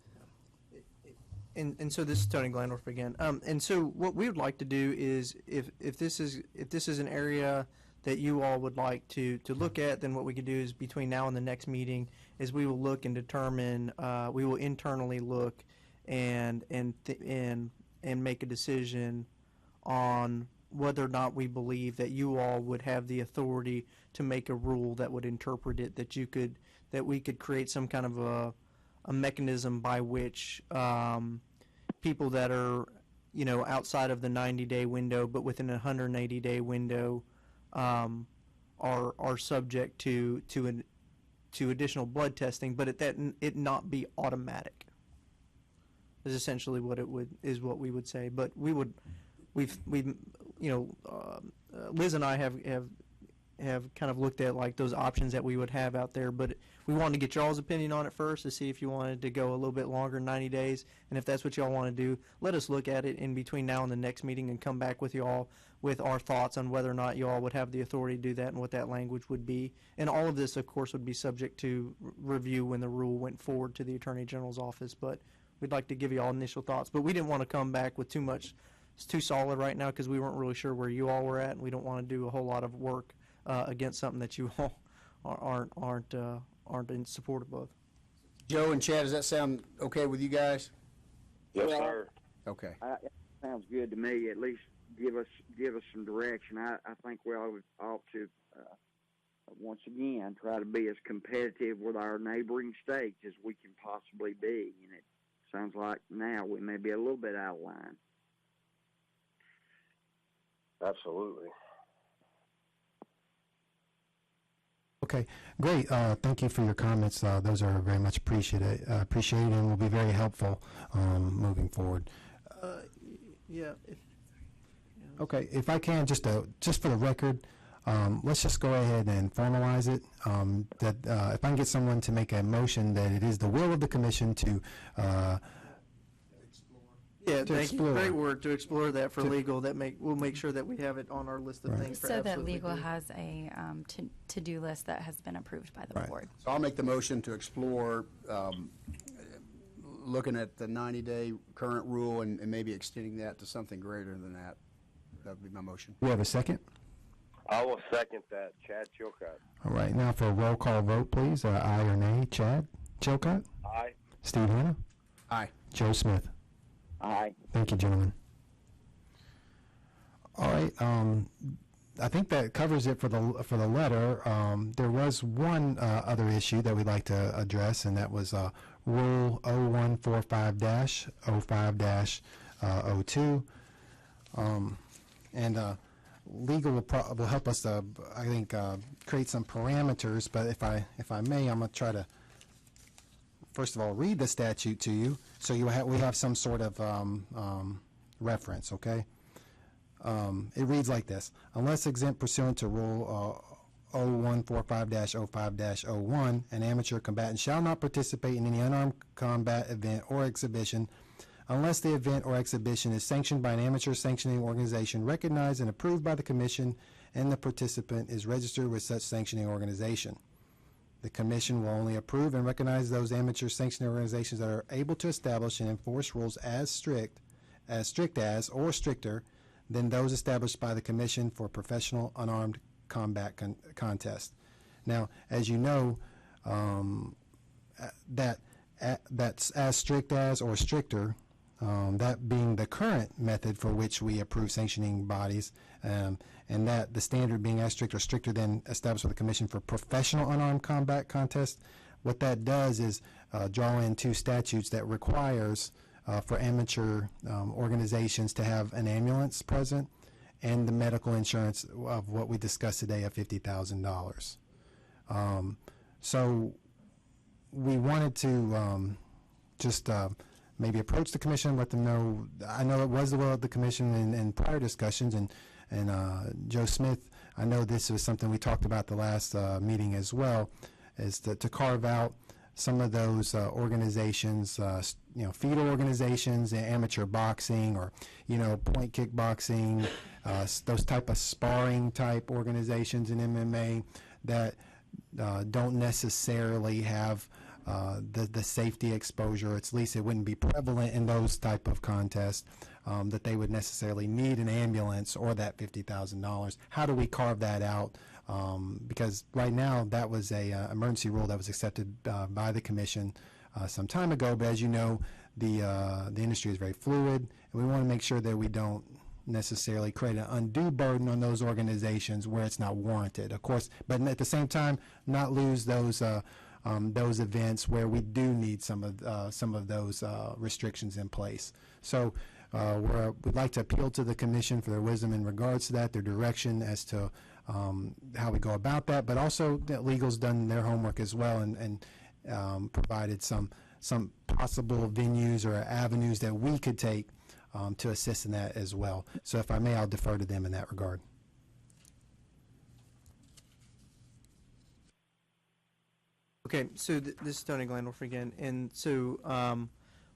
And so this is Tony Glandorf again. And so what we would like to do is, if this is an area that you all would like to look at, then what we could do is between now and the next meeting is we will look and determine. We will internally look and make a decision on whether or not we believe that you all would have the authority to make a rule that would interpret it, that we could create some kind of a mechanism by which people that are, outside of the 90-day window but within a 180-day window are subject to additional blood testing, but it not be automatic. Is essentially what what we would say. But we've Liz and I have kind of looked at like those options that we would have out there, but we wanted to get y'all's opinion on it first to see if you wanted to go a little bit longer, 90 days, and if that's what y'all want to do, let us look at it in between now and the next meeting and come back with y'all with our thoughts on whether or not y'all would have the authority to do that and what that language would be. And all of this, of course, would be subject to review when the rule went forward to the Attorney General's office, but we'd like to give you all initial thoughts, but we didn't want to come back with too much. It's too solid right now because we weren't really sure where you all were at, and we don't want to do a whole lot of work against something that you all aren't in support of. Joe and Chad, does that sound okay with you guys? Yes, Well, sir. Okay. Sounds good to me. At least give us some direction. I think we ought to once again try to be as competitive with our neighboring states as we can possibly be. And it sounds like now we may be a little bit out of line. Absolutely. Okay, great. Thank you for your comments. Those are very much appreciated and will be very helpful moving forward. Yeah. Okay, if I can, just for the record, let's just go ahead and formalize it. That if I can get someone to make a motion that it is the will of the commission to Yeah, To thank you. explore. Great work to explore that for legal. We'll make sure that we have it on our list of Right. things. For So that absolutely legal do. has a to-do list that has been approved by the Right. board. So I'll make the motion to explore looking at the 90-day current rule and maybe extending that to something greater than that. That would be my motion. we have a second. I will second that. Chad Chilcott. All right, now for a roll call vote, please. Aye or nay? Chad Chilcott, Aye. Steve Hanna, Aye. Joe Smith. Aye. Thank you, gentlemen. All right. I think that covers it for the letter. There was one other issue that we'd like to address, and that was Rule 0145-05-02. And legal will help us, I think, create some parameters. But if I may, I'm going to try to first of all read the statute to you, so we have some sort of reference. Okay. It reads like this: unless exempt pursuant to Rule 0145-05-01, an amateur combatant shall not participate in any unarmed combat event or exhibition unless the event or exhibition is sanctioned by an amateur sanctioning organization recognized and approved by the Commission and the participant is registered with such sanctioning organization. The Commission will only approve and recognize those amateur sanctioning organizations that are able to establish and enforce rules as strict as or stricter than those established by the Commission for Professional Unarmed Combat Contest. Now, as you know, that's as strict as or stricter, that being the current method for which we approve sanctioning bodies, and that the standard being as strict or stricter than established by the Commission for Professional Unarmed Combat Contest. What that does is draw in two statutes that requires for amateur organizations to have an ambulance present and the medical insurance of what we discussed today of $50,000. So we wanted to just maybe approach the commission, let them know. I know it was the will of the commission in prior discussions, and Joe Smith, I know this was something we talked about the last meeting as well, is to carve out some of those organizations, feeder organizations, amateur boxing, or point kickboxing, those type of sparring type organizations in MMA that don't necessarily have the safety exposure. At least it wouldn't be prevalent in those type of contests that they would necessarily need an ambulance or that $50,000. How do we carve that out? Because right now that was a emergency rule that was accepted by the commission some time ago. But as you know, the industry is very fluid, and we want to make sure that we don't necessarily create an undue burden on those organizations where it's not warranted. Of course, but at the same time, not lose those events where we do need some of those restrictions in place. So we'd like to appeal to the commission for their wisdom in regards to that, their direction as to how we go about that, but also that legal's done their homework as well and provided some possible venues or avenues that we could take to assist in that as well. So if I may, I'll defer to them in that regard. Okay, so this is Tony Glandorf again, and so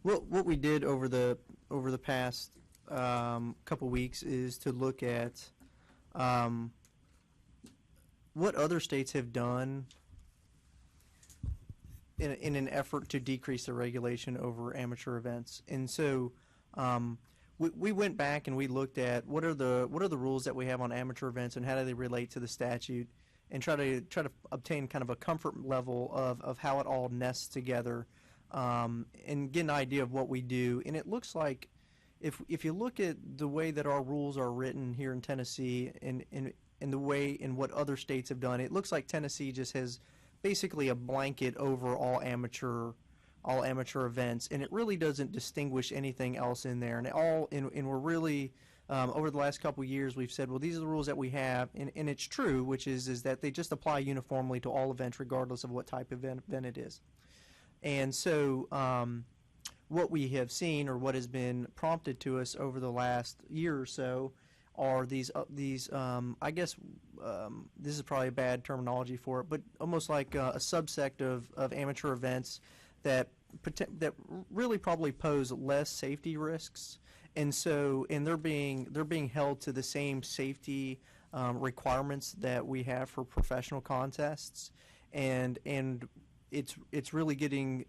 what we did over the past couple weeks is to look at what other states have done in an effort to decrease the regulation over amateur events. And so we went back and we looked at what are the rules that we have on amateur events and how do they relate to the statute, and try to obtain kind of a comfort level of how it all nests together, and get an idea of what we do. And it looks like if you look at the way that our rules are written here in Tennessee and the way in what other states have done, it looks like Tennessee just has basically a blanket over all amateur events, and it really doesn't distinguish anything else in there. And we're really over the last couple of years we've said, well, these are the rules that we have, and it's true, which is that they just apply uniformly to all events regardless of what type of event it is. And so what we have seen, or what has been prompted to us over the last year or so, are these I guess this is probably a bad terminology for it, but almost like a subsect of amateur events that really probably pose less safety risks, and they're being held to the same safety requirements that we have for professional contests, and it's really getting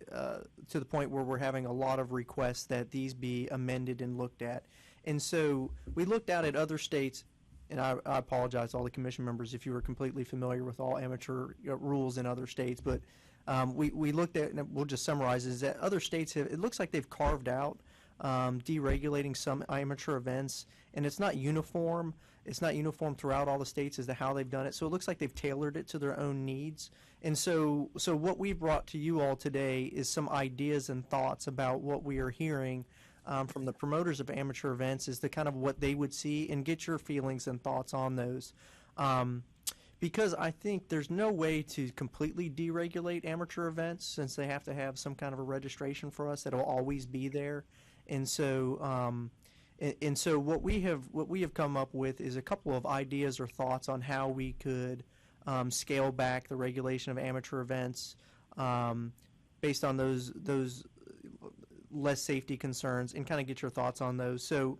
to the point where we're having a lot of requests that these be amended and looked at. And so we looked out at other states, and I apologize to all the commission members if you were completely familiar with all amateur rules in other states, but we looked at, and we'll just summarize, is that other states it looks like they've carved out deregulating some amateur events, and it's not uniform. It's not uniform throughout all the states as to how they've done it, so it looks like they've tailored it to their own needs. And so what we've brought to you all today is some ideas and thoughts about what we are hearing from the promoters of amateur events, is the kind of what they would see, and get your feelings and thoughts on those. Because I think there's no way to completely deregulate amateur events, since they have to have some kind of a registration for us that will always be there. And so what we have come up with is a couple of ideas or thoughts on how we could scale back the regulation of amateur events based on those less safety concerns, and kind of get your thoughts on those. So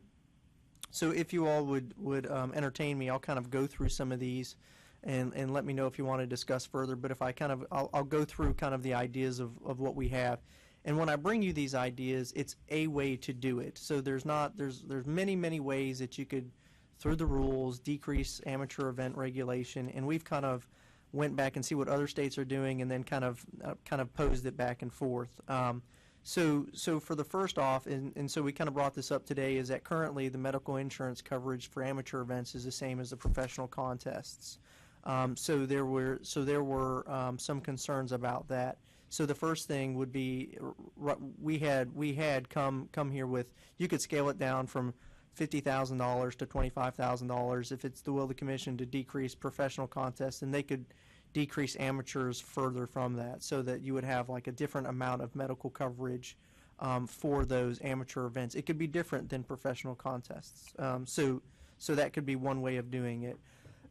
if you all would entertain me, I'll kind of go through some of these and let me know if you want to discuss further. But if I'll go through kind of the ideas of what we have. And when I bring you these ideas, it's a way to do it. So there's many ways that you could, through the rules, decrease amateur event regulation. And we've kind of went back and see what other states are doing, and then kind of posed it back and forth. So for the first off, and so we kind of brought this up today, is that currently the medical insurance coverage for amateur events is the same as the professional contests. So there were some concerns about that. So the first thing would be, we had come here with, you could scale it down from $50,000 to $25,000 if it's the will of the commission to decrease professional contests, and they could decrease amateurs further from that, so that you would have like a different amount of medical coverage for those amateur events. It could be different than professional contests. So that could be one way of doing it.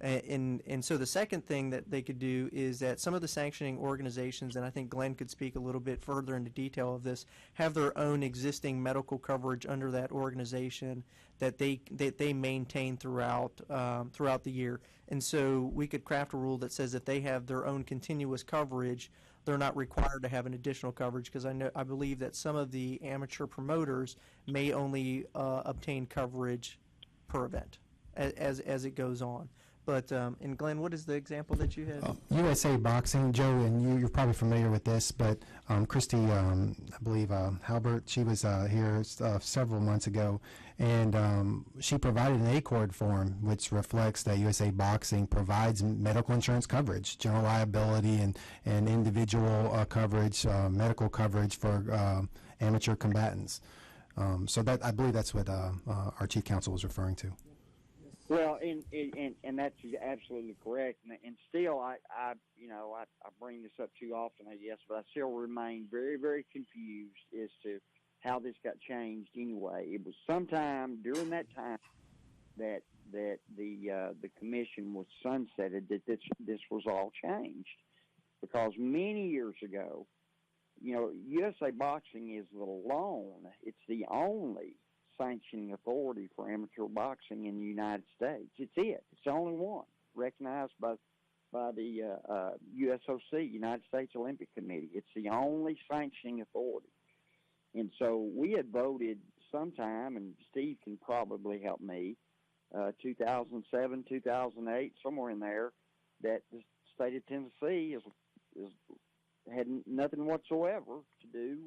And so the second thing that they could do is that some of the sanctioning organizations, and I think Glenn could speak a little bit further into detail of this, have their own existing medical coverage under that organization that they maintain throughout the year. And so we could craft a rule that says if they have their own continuous coverage, they're not required to have an additional coverage, because I believe that some of the amateur promoters may only obtain coverage per event as it goes on. But, and Glenn, what is the example that you had? USA Boxing, Joe, and you're probably familiar with this, but Christy, I believe, Halbert, she was here several months ago, and she provided an ACORD form which reflects that USA Boxing provides medical insurance coverage, general liability and individual coverage, medical coverage for amateur combatants. So that, I believe that's what our chief counsel was referring to. Well, and that's absolutely correct. And still, I bring this up too often, I guess, but I still remain very, very confused as to how this got changed anyway. It was sometime during that time that the commission was sunsetted that this was all changed, because many years ago, USA Boxing is it's the only sanctioning authority for amateur boxing in the United States. It's the only one recognized by by the USOC, United States Olympic Committee. It's the only sanctioning authority. And so we had voted sometime, and Steve can probably help me, 2007, 2008, somewhere in there, that the state of Tennessee had nothing whatsoever to do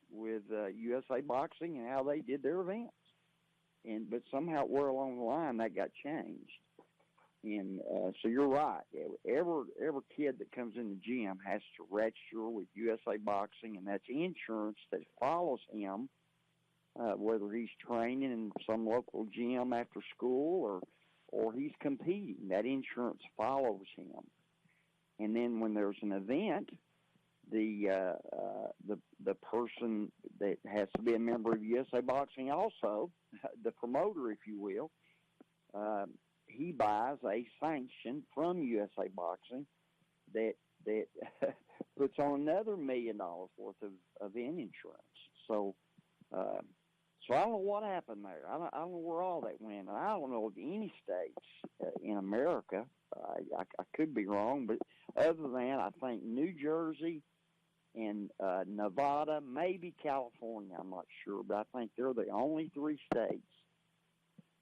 with USA Boxing and how they did their events. But somehow, where along the line that got changed. And so you're right. Every kid that comes in the gym has to register with USA Boxing, and that's insurance that follows him, whether he's training in some local gym after school or he's competing. That insurance follows him. And then when there's an event, the person that has to be a member of USA Boxing also, the promoter, if you will, he buys a sanction from USA Boxing that puts on another $1 million worth of event insurance. So I don't know what happened there. I don't know where all that went. And I don't know of any states in America. I could be wrong, but other than I think New Jersey and Nevada, maybe California, I'm not sure, but I think they're the only 3 states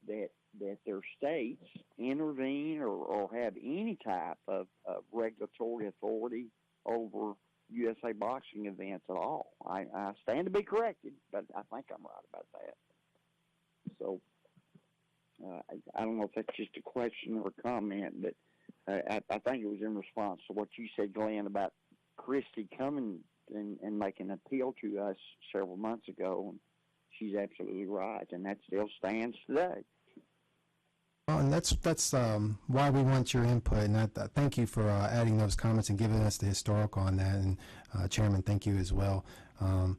that their states intervene or have any type of regulatory authority over USA Boxing events at all. I stand to be corrected, but I think I'm right about that. So I don't know if that's just a question or a comment, but I think it was in response to what you said, Glenn, about Christie coming and making an appeal to us several months ago. And she's absolutely right, and that still stands today. Well, and that's why we want your input, and I thank you for adding those comments and giving us the historical on that, and Chairman, thank you as well. And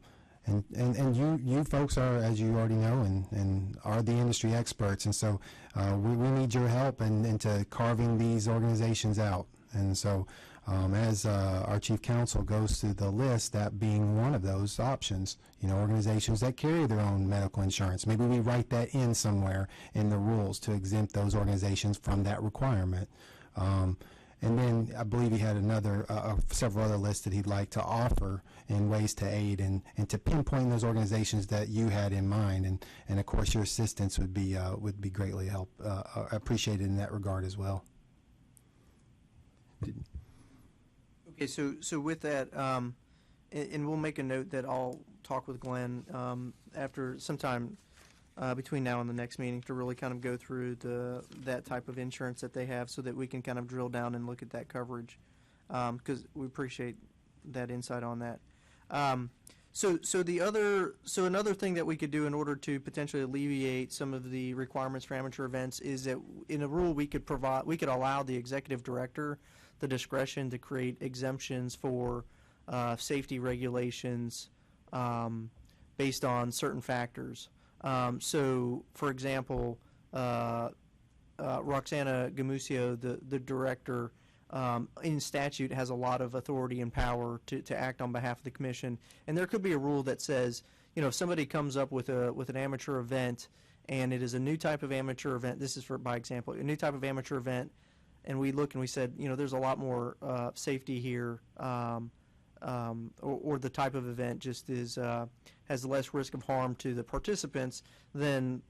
you folks are, as you already know, and are the industry experts, and so we need your help into carving these organizations out. And so as our chief counsel goes through the list, that being one of those options, organizations that carry their own medical insurance, maybe we write that in somewhere in the rules to exempt those organizations from that requirement. And then I believe he had several other lists that he'd like to offer in ways to aid and to pinpoint those organizations that you had in mind. And of course, your assistance would be greatly appreciated in that regard as well. Okay, so with that, and we'll make a note that I'll talk with Glenn after sometime between now and the next meeting to really kind of go through that type of insurance that they have, so that we can kind of drill down and look at that coverage, because we appreciate that insight on that. So another thing that we could do in order to potentially alleviate some of the requirements for amateur events is that in a rule we could allow the executive director the discretion to create exemptions for safety regulations based on certain factors. So, for example, Roxana Gamusio, the director, in statute has a lot of authority and power to act on behalf of the commission. And there could be a rule that says, if somebody comes up with an amateur event and it is a new type of amateur event, this is by example, a new type of amateur event, and we look and we said, there's a lot more safety here, or the type of event just has less risk of harm to the participants, then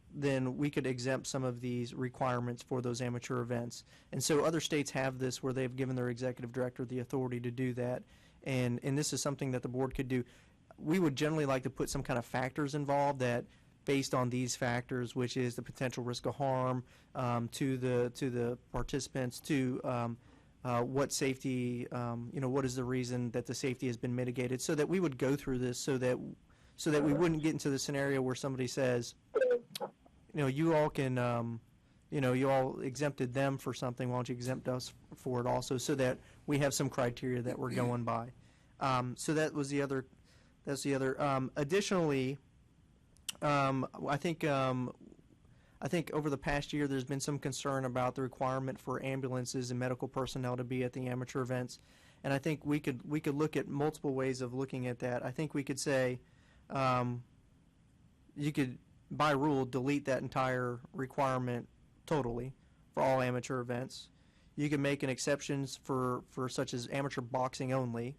we could exempt some of these requirements for those amateur events. And so other states have this where they've given their executive director the authority to do that, and this is something that the board could do. We would generally like to put some kind of factors involved that, based on these factors, which is the potential risk of harm to the participants, to what safety, what is the reason that the safety has been mitigated, so that we would go through this, so that we wouldn't get into the scenario where somebody says, you all can, you all exempted them for something, why don't you exempt us for it also, so that we have some criteria that we're going by. So that was the other. That's the other. Additionally, I think over the past year there's been some concern about the requirement for ambulances and medical personnel to be at the amateur events, and I think we could look at multiple ways of looking at that. I think we could say you could, by rule, delete that entire requirement totally for all amateur events. You can make an exceptions for such as amateur boxing only.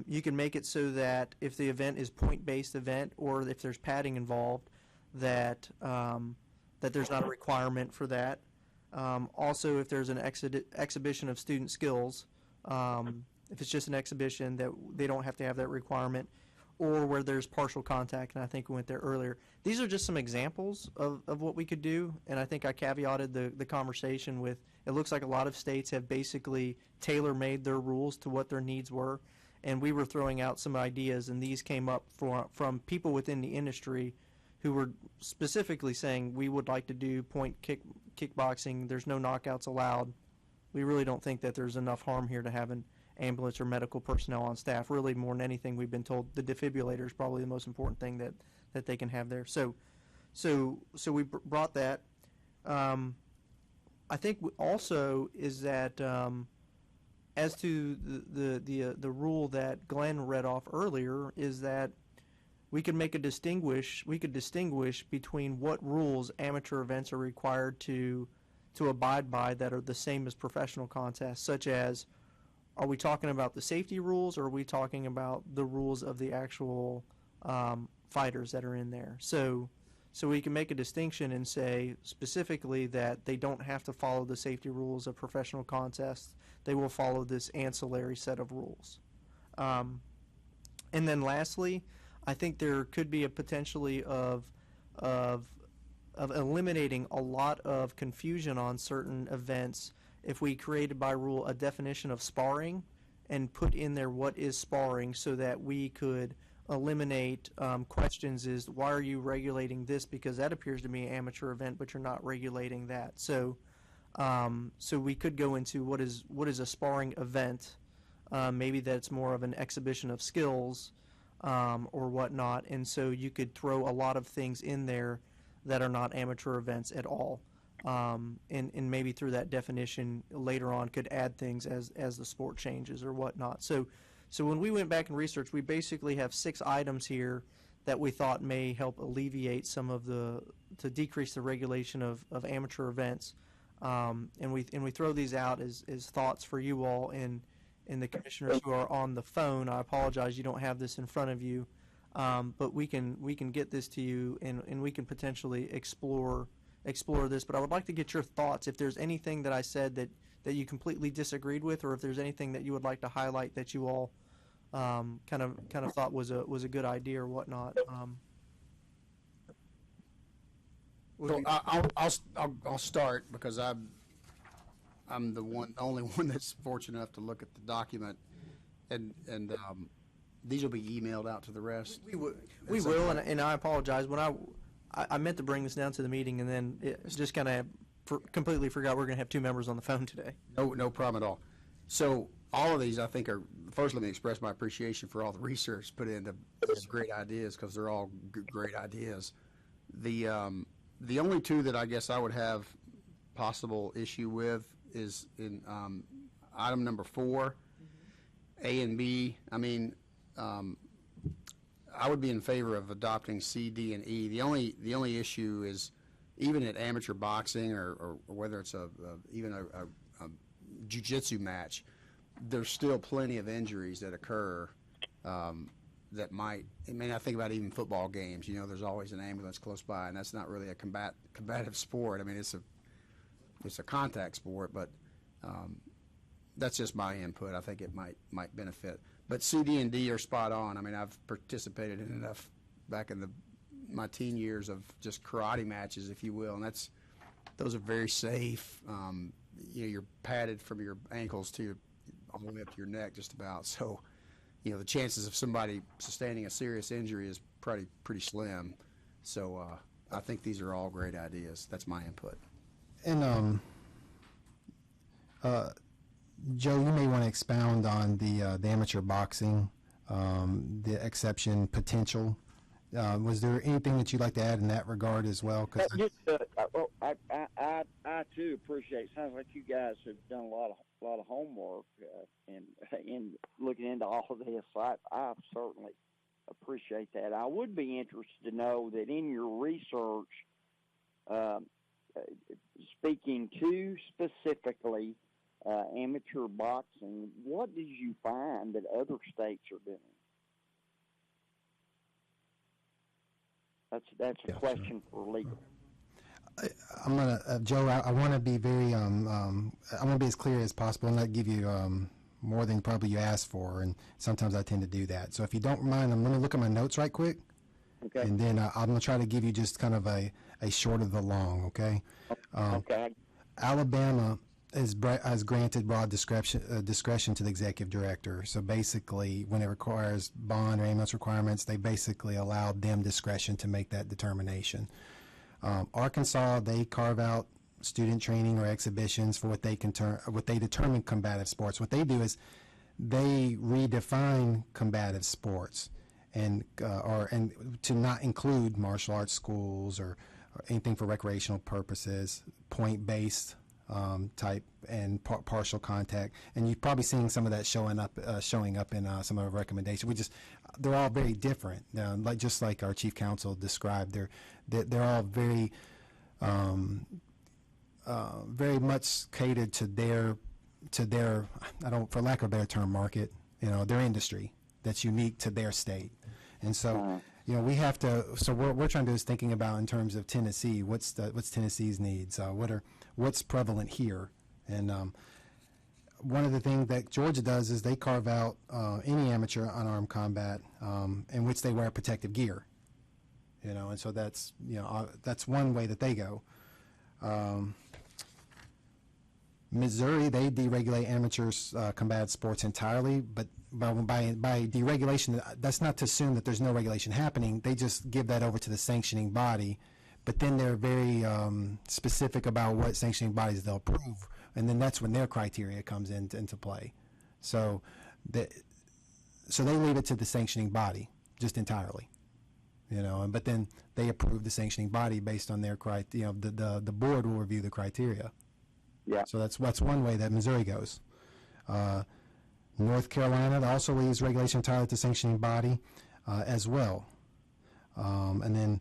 You can make it so that if the event is point-based event or if there's padding involved, that that there's not a requirement for that. Also, if there's an exhibition of student skills, if it's just an exhibition, that they don't have to have that requirement, or where there's partial contact, and I think we went there earlier. These are just some examples of what we could do, and I think I caveated the conversation with, it looks like a lot of states have basically tailor-made their rules to what their needs were, and we were throwing out some ideas, and these came up from people within the industry who were specifically saying, we would like to do kickboxing, there's no knockouts allowed. We really don't think that there's enough harm here to have an ambulance or medical personnel on staff. Really, more than anything, we've been told the defibrillator is probably the most important thing that they can have there. So we brought that. I think also is that as to the rule that Glenn read off earlier, is that we could distinguish between what rules amateur events are required to abide by that are the same as professional contests, such as, are we talking about the safety rules, or are we talking about the rules of the actual fighters that are in there? So we can make a distinction and say specifically that they don't have to follow the safety rules of professional contests. They will follow this ancillary set of rules. And then lastly, I think there could be a potentially of eliminating a lot of confusion on certain events if we created by rule a definition of sparring and put in there what is sparring, so that we could eliminate questions is, why are you regulating this, because that appears to be an amateur event but you're not regulating that. So we could go into what is a sparring event, maybe that's more of an exhibition of skills or whatnot, and so you could throw a lot of things in there that are not amateur events at all. And maybe through that definition later on could add things as the sport changes or whatnot. So when we went back and researched, we basically have 6 items here that we thought may help alleviate some of to decrease the regulation of amateur events. And we throw these out as thoughts for you all and the commissioners who are on the phone. I apologize you don't have this in front of you, but we can get this to you and we can potentially explore this. But I would like to get your thoughts if there's anything that I said that you completely disagreed with, or if there's anything that you would like to highlight that you all kind of thought was a good idea or whatnot. Well, I'll start because I'm the only one that's fortunate enough to look at the document, and these will be emailed out to the rest. We will, and I apologize. When I meant to bring this down to the meeting, and then it just kind of completely forgot we're going to have 2 members on the phone today. No problem at all. So all of these, I think, are, first let me express my appreciation for all the research put into these great ideas, because they're all great ideas. The only 2 that I guess I would have possible issue with is in item number 4, A and B. I mean, I would be in favor of adopting C, D, and E. The only issue is, even at amateur boxing or whether it's even a jiu-jitsu match, there's still plenty of injuries that occur that might. I mean, I think about even football games. You know, there's always an ambulance close by, and that's not really a combative sport. I mean, it's a contact sport, but that's just my input. I think it might benefit. But C, D, and D are spot on. I mean, I've participated in enough back in my teen years of just karate matches, if you will, and those are very safe. You're padded from your ankles to all the way up to your neck, just about. So, the chances of somebody sustaining a serious injury is pretty slim. So, I think these are all great ideas. That's my input. And Joe, you may want to expound on the amateur boxing, the exception potential. Was there anything that you'd like to add in that regard as well? I too appreciate. Sounds like you guys have done a lot of homework in looking into all of this. I certainly appreciate that. I would be interested to know that in your research, speaking to specifically amateur boxing, what did you find that other states are doing? That's a question for legal. I'm gonna, Joe. I want to be very, I want to be as clear as possible and not give you more than probably you asked for. And sometimes I tend to do that. So if you don't mind, I'm gonna look at my notes right quick, Okay. and then I'm gonna try to give you just kind of a short of the long. Okay. Okay. Alabama has granted broad discretion to the executive director. So basically, when it requires bond or ambulance requirements, they basically allowed them discretion to make that determination. Arkansas, they carve out student training or exhibitions for what they determine combative sports. What they do is they redefine combative sports and to not include martial arts schools or anything for recreational purposes, point-based type and partial contact, and you've probably seen some of that showing up in some of our recommendations. They're all very different. Just like our chief counsel described, they're all very very much catered to their for lack of a better term, market. Their industry that's unique to their state, and so. We have to. So what we're trying to do is thinking about in terms of Tennessee. What's Tennessee's needs? What's prevalent here? And one of the things that Georgia does is they carve out any amateur unarmed combat in which they wear protective gear. And so that's one way that they go. Missouri, they deregulate amateur combat sports entirely, but by deregulation, that's not to assume that there's no regulation happening. They just give that over to the sanctioning body, but then they're very specific about what sanctioning bodies they'll approve, and then that's when their criteria comes into play. So they leave it to the sanctioning body just entirely, but then they approve the sanctioning body based on their criteria. The board will review the criteria. Yeah. So that's one way that Missouri goes. North Carolina also leaves regulation entirely to sanctioning body as well. And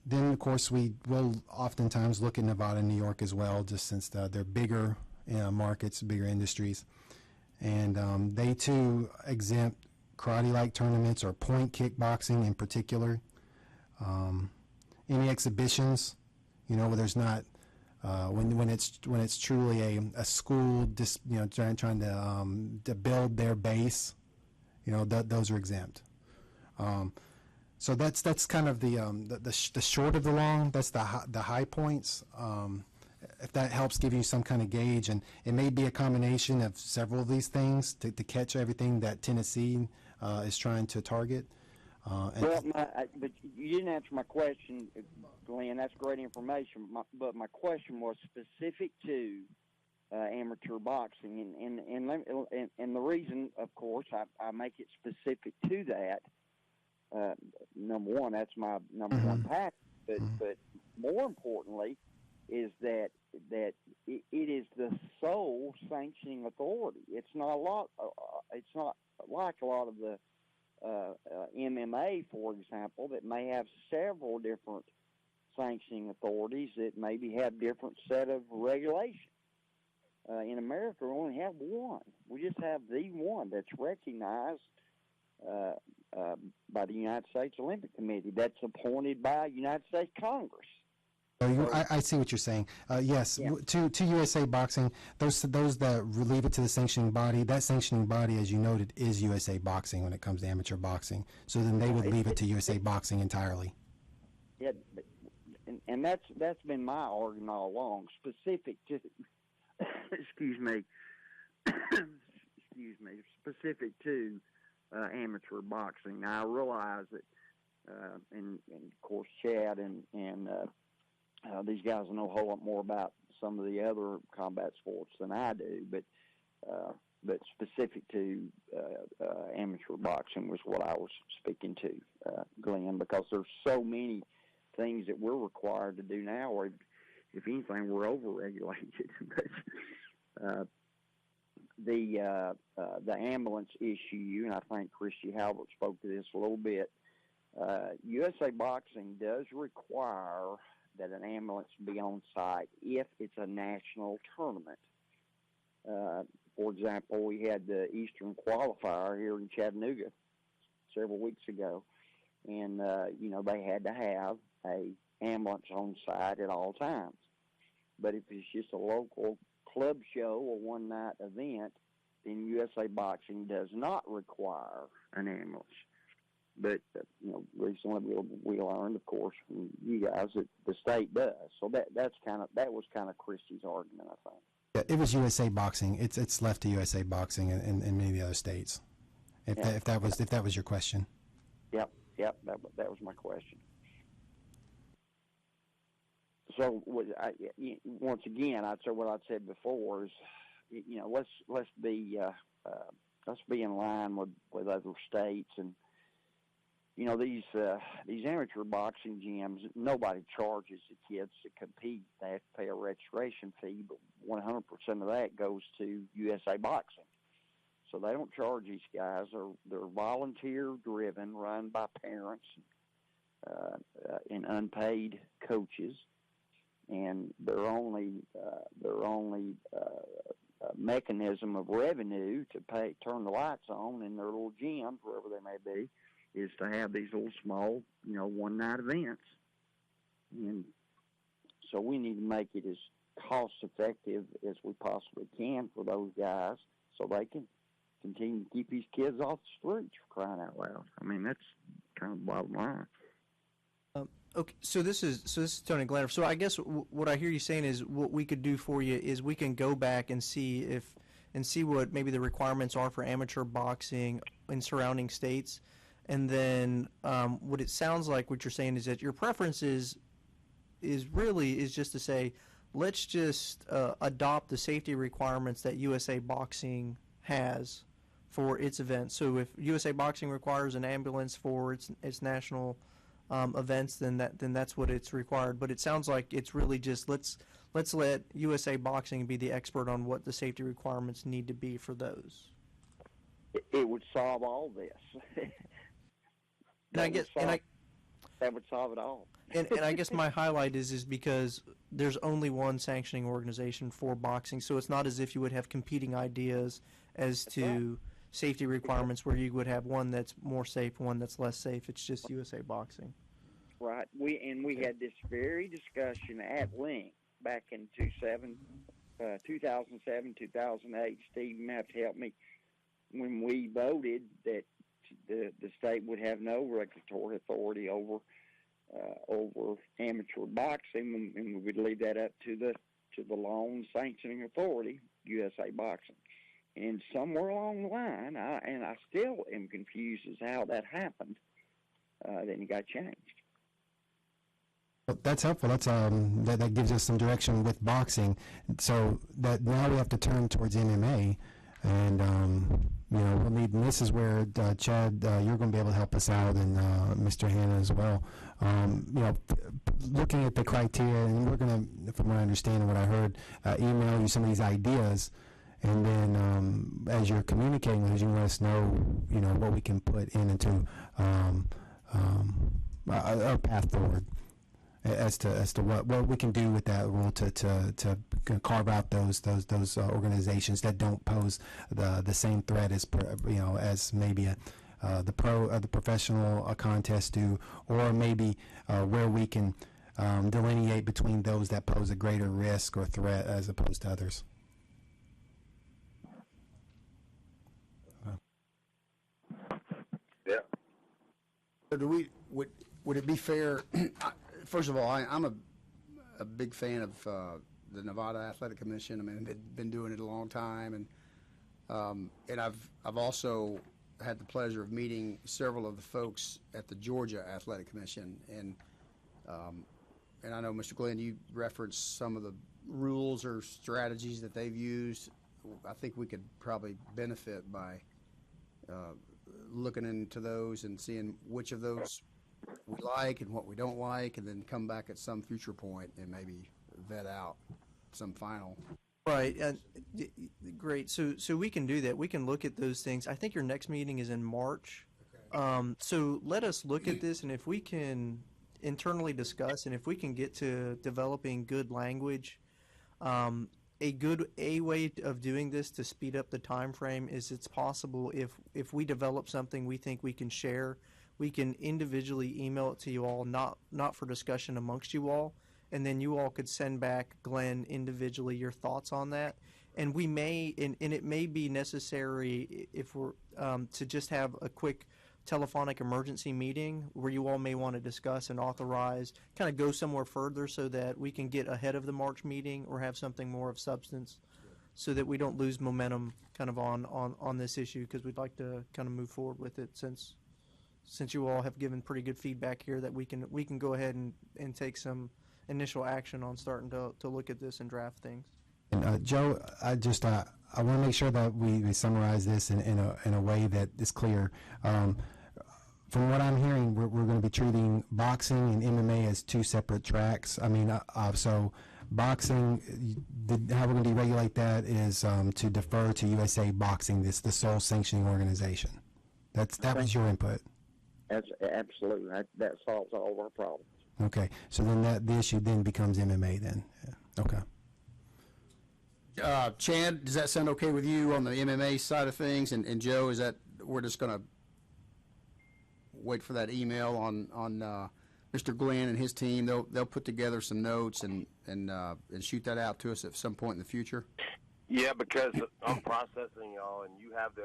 then of course we will oftentimes look at Nevada and New York as well, just since they're bigger markets, bigger industries, and they too exempt karate-like tournaments or point kickboxing in particular. Any exhibitions, where there's not. When it's truly a school trying to build their base, those are exempt. So that's kind of the short of the long. That's the high points. If that helps give you some kind of gauge, and it may be a combination of several of these things to catch everything that Tennessee is trying to target. But you didn't answer my question, Glenn. That's great information. But my question was specific to amateur boxing, and the reason, of course, I make it specific to that. Number one, that's my number one passion. But more importantly, is that it is the sole sanctioning authority. It's not like a lot of the MMA, for example, that may have several different sanctioning authorities that maybe have different set of regulations. In America, we only have one. We just have the one that's recognized by the United States Olympic Committee, that's appointed by United States Congress. I see what you're saying. Yes, yeah. To USA Boxing, those that leave it to the sanctioning body, that sanctioning body, as you noted, is USA Boxing when it comes to amateur boxing. So then they would leave it to USA Boxing entirely. Yeah, and that's been my argument all along. Specific to, specific to amateur boxing. Now I realize that, and of course Chad and these guys know a whole lot more about some of the other combat sports than I do, but specific to amateur boxing was what I was speaking to, Glenn, because there's so many things that we're required to do now, or if anything, we're over-regulated. The ambulance issue, and I think Christy Halbert spoke to this a little bit, USA Boxing does require that an ambulance be on site if it's a national tournament. For example, we had the Eastern Qualifier here in Chattanooga several weeks ago, and they had to have a ambulance on site at all times. But if it's just a local club show or one night event, then USA Boxing does not require an ambulance. But recently we learned, of course, from you guys that the state does. So that was kind of Christie's argument, I think. Yeah, it was USA Boxing. It's left to USA Boxing in many of the other states. If that was your question. Yep. That was my question. So once again, I'd say what I'd said before is, let's be in line with other states, and these amateur boxing gyms, nobody charges the kids to compete. They have to pay a registration fee, but 100% of that goes to USA Boxing. So they don't charge these guys. They're volunteer driven, run by parents and unpaid coaches, and their only mechanism of revenue to turn the lights on in their little gyms, wherever they may be, is to have these little small, one-night events. And so we need to make it as cost-effective as we possibly can for those guys so they can continue to keep these kids off the streets, for crying out loud. I mean, that's kind of the bottom line. Okay, so this is Tony Glanter. So I guess what I hear you saying is what we could do for you is we can go back and see what maybe the requirements are for amateur boxing in surrounding states, and then what it sounds like what you're saying is that your preference is just to say, let's just adopt the safety requirements that USA Boxing has for its events. So if USA Boxing requires an ambulance for its national events, then that's what it's required. But it sounds like it's really just let's let USA Boxing be the expert on what the safety requirements need to be for those. It would solve all this. That would solve it all. And I guess my highlight is because there's only one sanctioning organization for boxing, so it's not as if you would have competing ideas as to safety requirements where you would have one that's more safe, one that's less safe. It's just USA Boxing. Right. We had this very discussion at length back in 2007, 2008. Steve, you have to help me. When we voted that the state would have no regulatory authority over amateur boxing, and we would leave that up to the lone sanctioning authority, USA Boxing. And somewhere along the line, I still am confused as how that happened. Then it got changed. Well, that's helpful. That's that gives us some direction with boxing. So that now we have to turn towards MMA, and we'll need. And this is where Chad, you're going to be able to help us out, and Mr. Hanna as well. Looking at the criteria, and we're going to, from what I understand and what I heard, email you some of these ideas. And then, as you're communicating with us, you let us know, what we can put into our path forward as to what we can do with that rule to carve out those organizations that don't pose the same threat as maybe the professional contest do, or maybe where we can delineate between those that pose a greater risk or threat as opposed to others. Yeah. So would it be fair? First of all, I'm a big fan of the Nevada Athletic Commission. I mean, they've been doing it a long time, and I've also had the pleasure of meeting several of the folks at the Georgia Athletic Commission, and I know, Mr. Glenn, you referenced some of the rules or strategies that they've used. I think we could probably benefit by looking into those and seeing which of those we like and what we don't like, and then come back at some future point and maybe vet out some final. Right. Great. So we can do that. We can look at those things. I think your next meeting is in March. Okay. So let us look at this, and if we can internally discuss, and if we can get to developing good language, a way of doing this to speed up the time frame is it's possible if we develop something we think we can share, we can individually email it to you all, not for discussion amongst you all, and then you all could send back Glenn individually your thoughts on that. And we may, and it may be necessary if we're to just have a quick telephonic emergency meeting where you all may want to discuss and authorize, kind of go somewhere further so that we can get ahead of the March meeting or have something more of substance so that we don't lose momentum kind of on this issue, because we'd like to kind of move forward with it since you all have given pretty good feedback here that we can go ahead and take some initial action on starting to look at this and draft things. And Joe, I want to make sure that we summarize this in a way that is clear. From what I'm hearing, we're going to be treating boxing and MMA as two separate tracks. I mean, so boxing, how we're going to deregulate that is to defer to USA Boxing, the sole sanctioning organization. That was your input. That's absolutely that solves all of our problems. Okay, so then the issue then becomes MMA then. Yeah. Okay. Chad, does that sound okay with you on the MMA side of things? And Joe, is that we're just going to wait for that email on Mr. Glenn and his team? They'll put together some notes and shoot that out to us at some point in the future. Yeah, because I'm processing y'all, and you have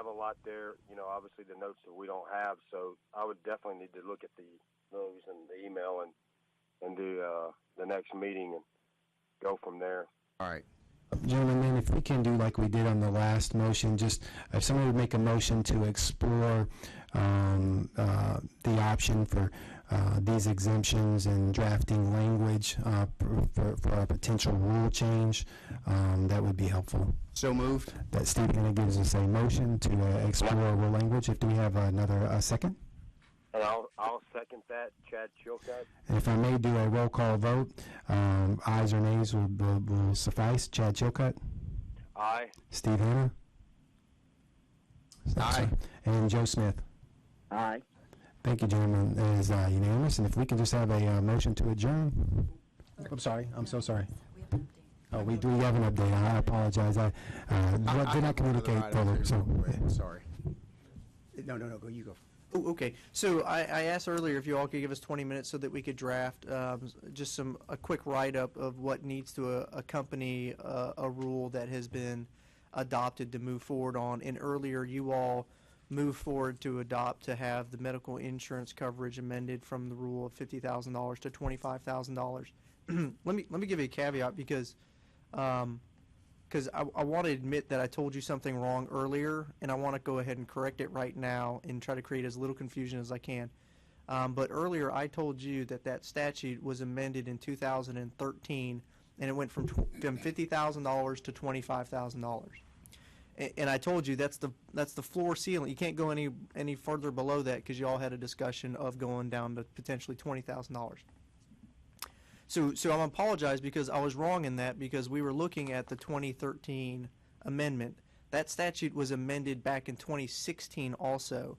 a lot there. You know, obviously the notes that we don't have. So I would definitely need to look at those and the email and do the next meeting and go from there. All right. Gentlemen, then if we can do like we did on the last motion, just if somebody would make a motion to explore the option for these exemptions and drafting language for a potential rule change, that would be helpful. So moved. That Stephen gives us a motion to explore rule language. If do we have another second? And I'll second that, Chad Chilcutt. And if I may do a roll call vote, ayes or nays will suffice. Chad Chilcutt? Aye. Steve Hanna? Aye. And Joe Smith? Aye. Thank you, gentlemen. It is unanimous. And if we can just have a motion to adjourn. I'm sorry. I'm so sorry. Oh, we do have an update. I apologize. I did not communicate further. So, sorry. No, go. You go. Oh, okay. So I asked earlier if you all could give us 20 minutes so that we could draft just a quick write-up of what needs to accompany a rule that has been adopted to move forward on. And earlier you all moved forward to adopt to have the medical insurance coverage amended from the rule of $50,000 to $25,000. Let me give you a caveat because I want to admit that I told you something wrong earlier, and I want to go ahead and correct it right now and try to create as little confusion as I can. But earlier I told you that statute was amended in 2013, and it went from $50,000 to $25,000. And I told you that's the floor ceiling. You can't go any further below that because you all had a discussion of going down to potentially $20,000. So I'm apologize because I was wrong in that because we were looking at the 2013 amendment. That statute was amended back in 2016 also,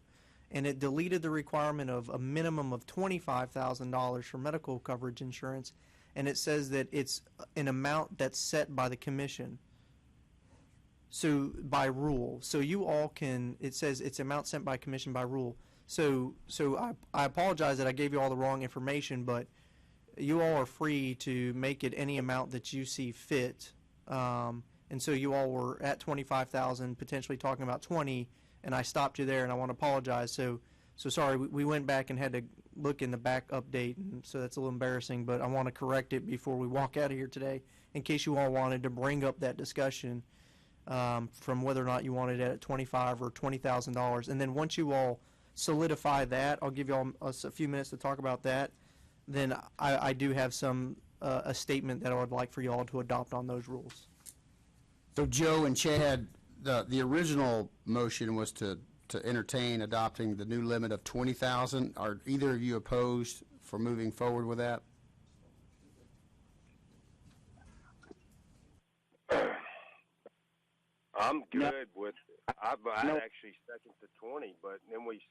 and it deleted the requirement of a minimum of $25,000 for medical coverage insurance, and it says that it's an amount that's set by the commission. So by rule. So you all can, it says it's amount set by commission by rule. So I apologize that I gave you all the wrong information, but you all are free to make it any amount that you see fit. And so you all were at 25,000, potentially talking about 20, and I stopped you there, and I want to apologize. So sorry, we went back and had to look in the back update, and so that's a little embarrassing, but I want to correct it before we walk out of here today, in case you all wanted to bring up that discussion from whether or not you wanted it at $25,000 or $20,000. And then once you all solidify that, I'll give you all a few minutes to talk about that. Then I do have a statement that I would like for you all to adopt on those rules. So Joe and Chad, the original motion was to entertain adopting the new limit of 20,000. Are either of you opposed for moving forward with that? I'm good with. I'd actually second to 20, but then we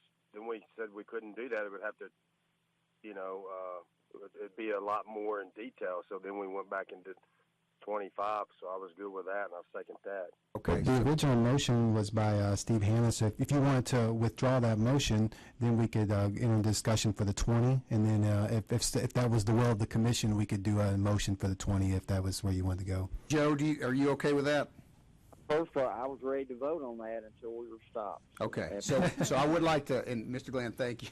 said we couldn't do that. It would have to. It'd be a lot more in detail. So then we went back and 25, so I was good with that, and I second that. Okay. The original motion was by Steve Hanna, so if you wanted to withdraw that motion, then we could enter discussion for the 20, and then if that was the will of the commission, we could do a motion for the 20 if that was where you wanted to go. Joe, are you okay with that? First of all, I was ready to vote on that until we were stopped. Okay, so I would like to, and Mr. Glenn, thank you.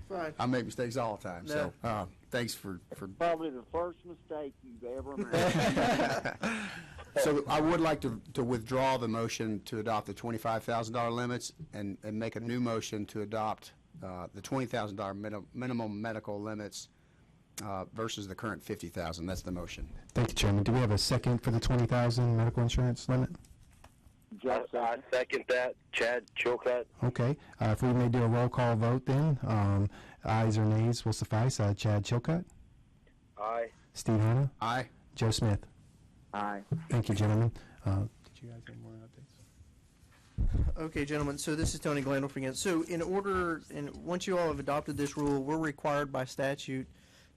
Fine. I make mistakes all the time, so thanks for. Probably the first mistake you've ever made. So I would like to withdraw the motion to adopt the $25,000 limits and make a new motion to adopt the $20,000 minimum medical limits versus the current $50,000. That's the motion. Thank you, Chairman. Do we have a second for the 20,000 medical insurance limit? I second that. Chad Chilcutt. Okay. If we may do a roll call vote then, ayes or nays will suffice. Chad Chilcutt, Aye. Steve Hanna, Aye. Joe Smith. Aye. Thank you, gentlemen. Did you guys have more updates? Okay, gentlemen, so this is Tony Glandolf again. So once you all have adopted this rule, we're required by statute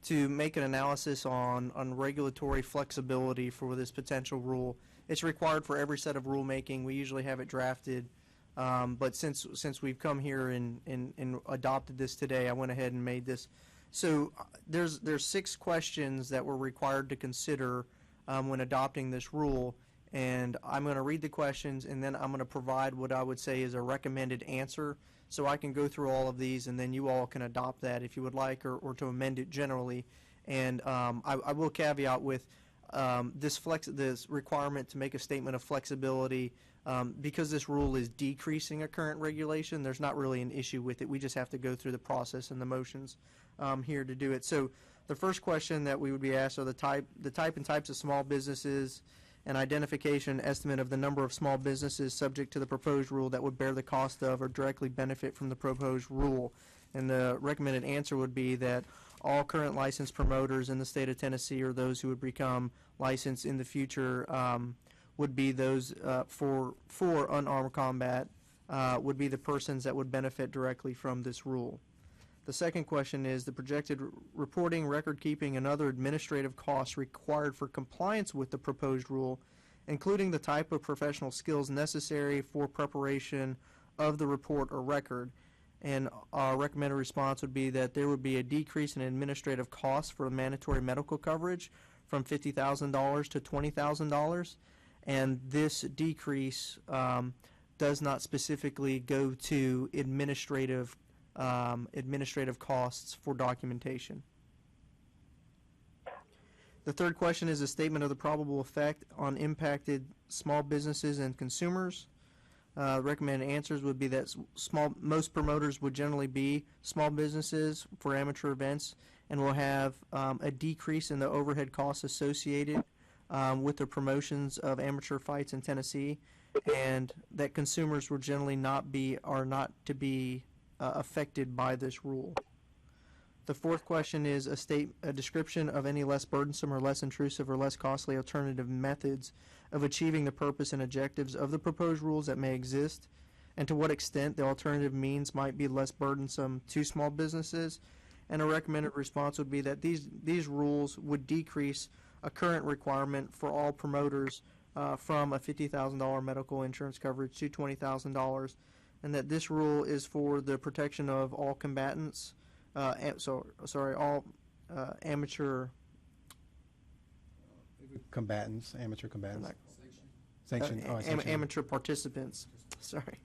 to make an analysis on regulatory flexibility for this potential rule. It's required for every set of rulemaking. We usually have it drafted, but since we've come here and adopted this today, I went ahead and made this. So there's 6 questions that we're required to consider when adopting this rule, and I'm going to read the questions, and then I'm going to provide what I would say is a recommended answer, so I can go through all of these, and then you all can adopt that if you would like, or to amend it generally. And I will caveat with this requirement to make a statement of flexibility, because this rule is decreasing a current regulation, there's not really an issue with it. We just have to go through the process and the motions here to do it. So the first question that we would be asked are the type and types of small businesses, an identification estimate of the number of small businesses subject to the proposed rule that would bear the cost of or directly benefit from the proposed rule. And the recommended answer would be that all current licensed promoters in the state of Tennessee, or those who would become licensed in the future, would be those for unarmed combat, would be the persons that would benefit directly from this rule. The second question is the projected reporting, record keeping, and other administrative costs required for compliance with the proposed rule, including the type of professional skills necessary for preparation of the report or record. And our recommended response would be that there would be a decrease in administrative costs for mandatory medical coverage from $50,000 to $20,000. And this decrease does not specifically go to administrative costs for documentation. The third question is a statement of the probable effect on impacted small businesses and consumers. Recommended answers would be that most promoters would generally be small businesses for amateur events and will have a decrease in the overhead costs associated with the promotions of amateur fights in Tennessee, and that consumers will generally not be affected by this rule. The fourth question is a description of any less burdensome or less intrusive or less costly alternative methods of achieving the purpose and objectives of the proposed rules that may exist, and to what extent the alternative means might be less burdensome to small businesses. And a recommended response would be that these rules would decrease a current requirement for all promoters from a $50,000 medical insurance coverage to $20,000, and that this rule is for the protection of all combatants, all amateur Combatants, amateur combatants. amateur participants. Sorry,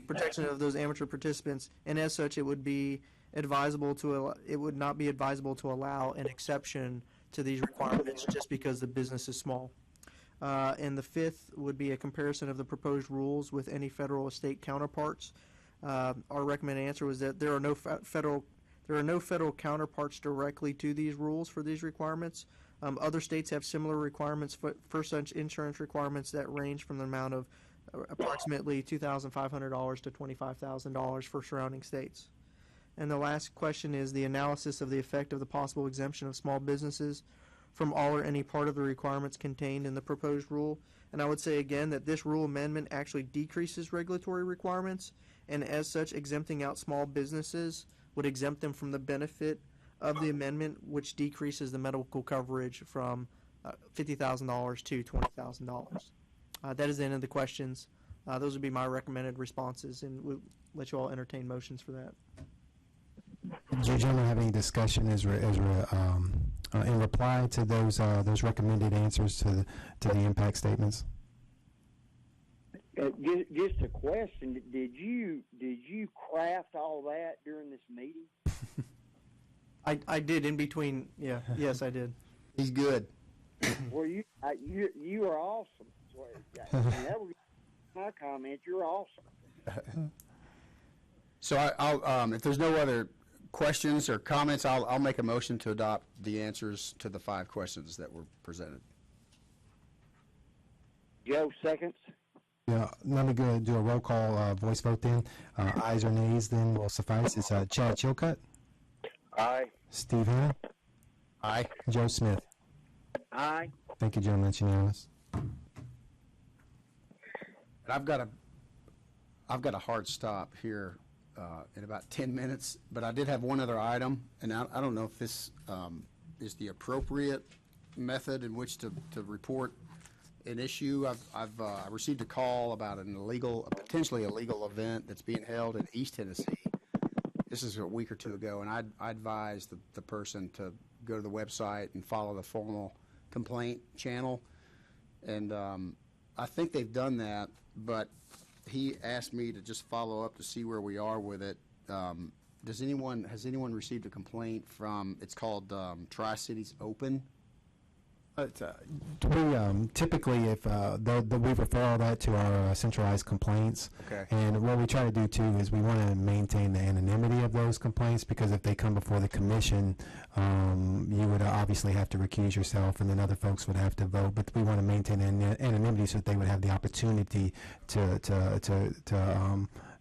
protection of those amateur participants, and as such, it would not be advisable to allow an exception to these requirements just because the business is small. And the fifth would be a comparison of the proposed rules with any federal or state counterparts. Our recommended answer was that there are no federal counterparts directly to these rules for these requirements. Other states have similar requirements for such insurance requirements that range from the amount of approximately $2,500 to $25,000 for surrounding states. And the last question is the analysis of the effect of the possible exemption of small businesses from all or any part of the requirements contained in the proposed rule. And I would say again that this rule amendment actually decreases regulatory requirements, and as such, exempting out small businesses would exempt them from the benefit of the amendment, which decreases the medical coverage from $50,000 to $20,000. That is the end of the questions. Those would be my recommended responses, and we'll let you all entertain motions for that. Do you gentlemen have any discussion in reply to those recommended answers to the impact statements? Just a question: Did you craft all that during this meeting? I did in between. Yeah. Yes, I did. He's good. Well, you are awesome. That was my comment. You're awesome. So I'll if there's no other questions or comments, I'll make a motion to adopt the answers to the 5 questions that were presented. Joe, seconds. Yeah, let me go do a roll call voice vote then. Ayes or nays then will suffice. It's Chad Chilcutt, Aye. Steve Hanna, Aye. Joe Smith. Aye. Thank you, gentlemen. It's unanimous. I've got a hard stop here in about 10 minutes, but I did have one other item, and I don't know if this is the appropriate method in which to report an issue. I've received a call about a potentially illegal event that's being held in East Tennessee. This is a week or two ago, and I advised the person to go to the website and follow the formal complaint channel, and I think they've done that, but he asked me to just follow up to see where we are with it. Has anyone received a complaint from, it's called Tri-Cities Open? We typically, if we refer all that to our centralized complaints. Okay. And what we try to do too is we want to maintain the anonymity of those complaints, because if they come before the commission, you would obviously have to recuse yourself, and then other folks would have to vote. But we want to maintain anonymity so that they would have the opportunity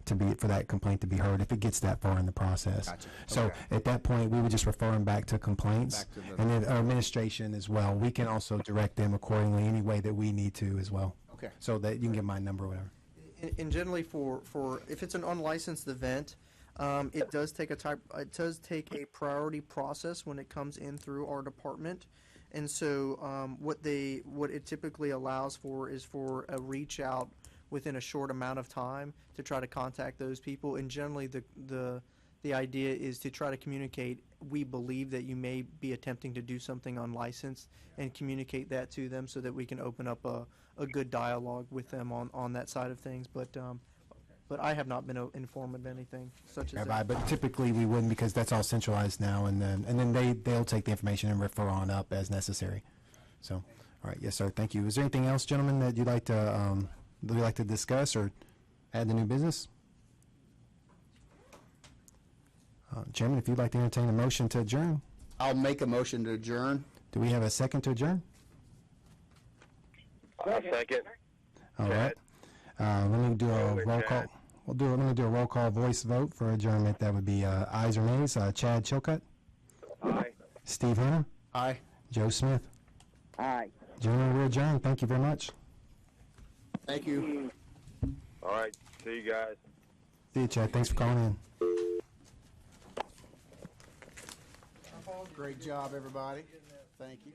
to be for that complaint to be heard if it gets that far in the process. Gotcha. So Okay. at that point, we would just refer them back to complaints, Back to the- and then our administration as well. We can also direct them accordingly any way that we need to as well. Okay. So that you can get my number or whatever. And generally, for if it's an unlicensed event, it does take a priority process when it comes in through our department. And so what it typically allows for is for a reach out within a short amount of time to try to contact those people. And generally, the idea is to try to communicate, we believe that you may be attempting to do something unlicensed, and communicate that to them so that we can open up a good dialogue with them on that side of things. But I have not been informed of anything such as that. But typically we wouldn't, because that's all centralized now, and then they'll take the information and refer on up as necessary. So, all right, yes, sir. Thank you. Is there anything else, gentlemen, that you'd like to discuss or add to new business? Chairman, if you'd like to entertain a motion to adjourn. I'll make a motion to adjourn. Do we have a second to adjourn? Second. All right. Let me do a roll call. Let me do a roll call voice vote for adjournment. That would be ayes or nays. Chad Chilcutt. Aye. Steve Hanna. Aye. Joe Smith. Aye. Gentlemen, we're adjourned. Thank you very much. Thank you. All right. See you guys. See you, Chad. Thanks for calling in. Great job, everybody. Thank you.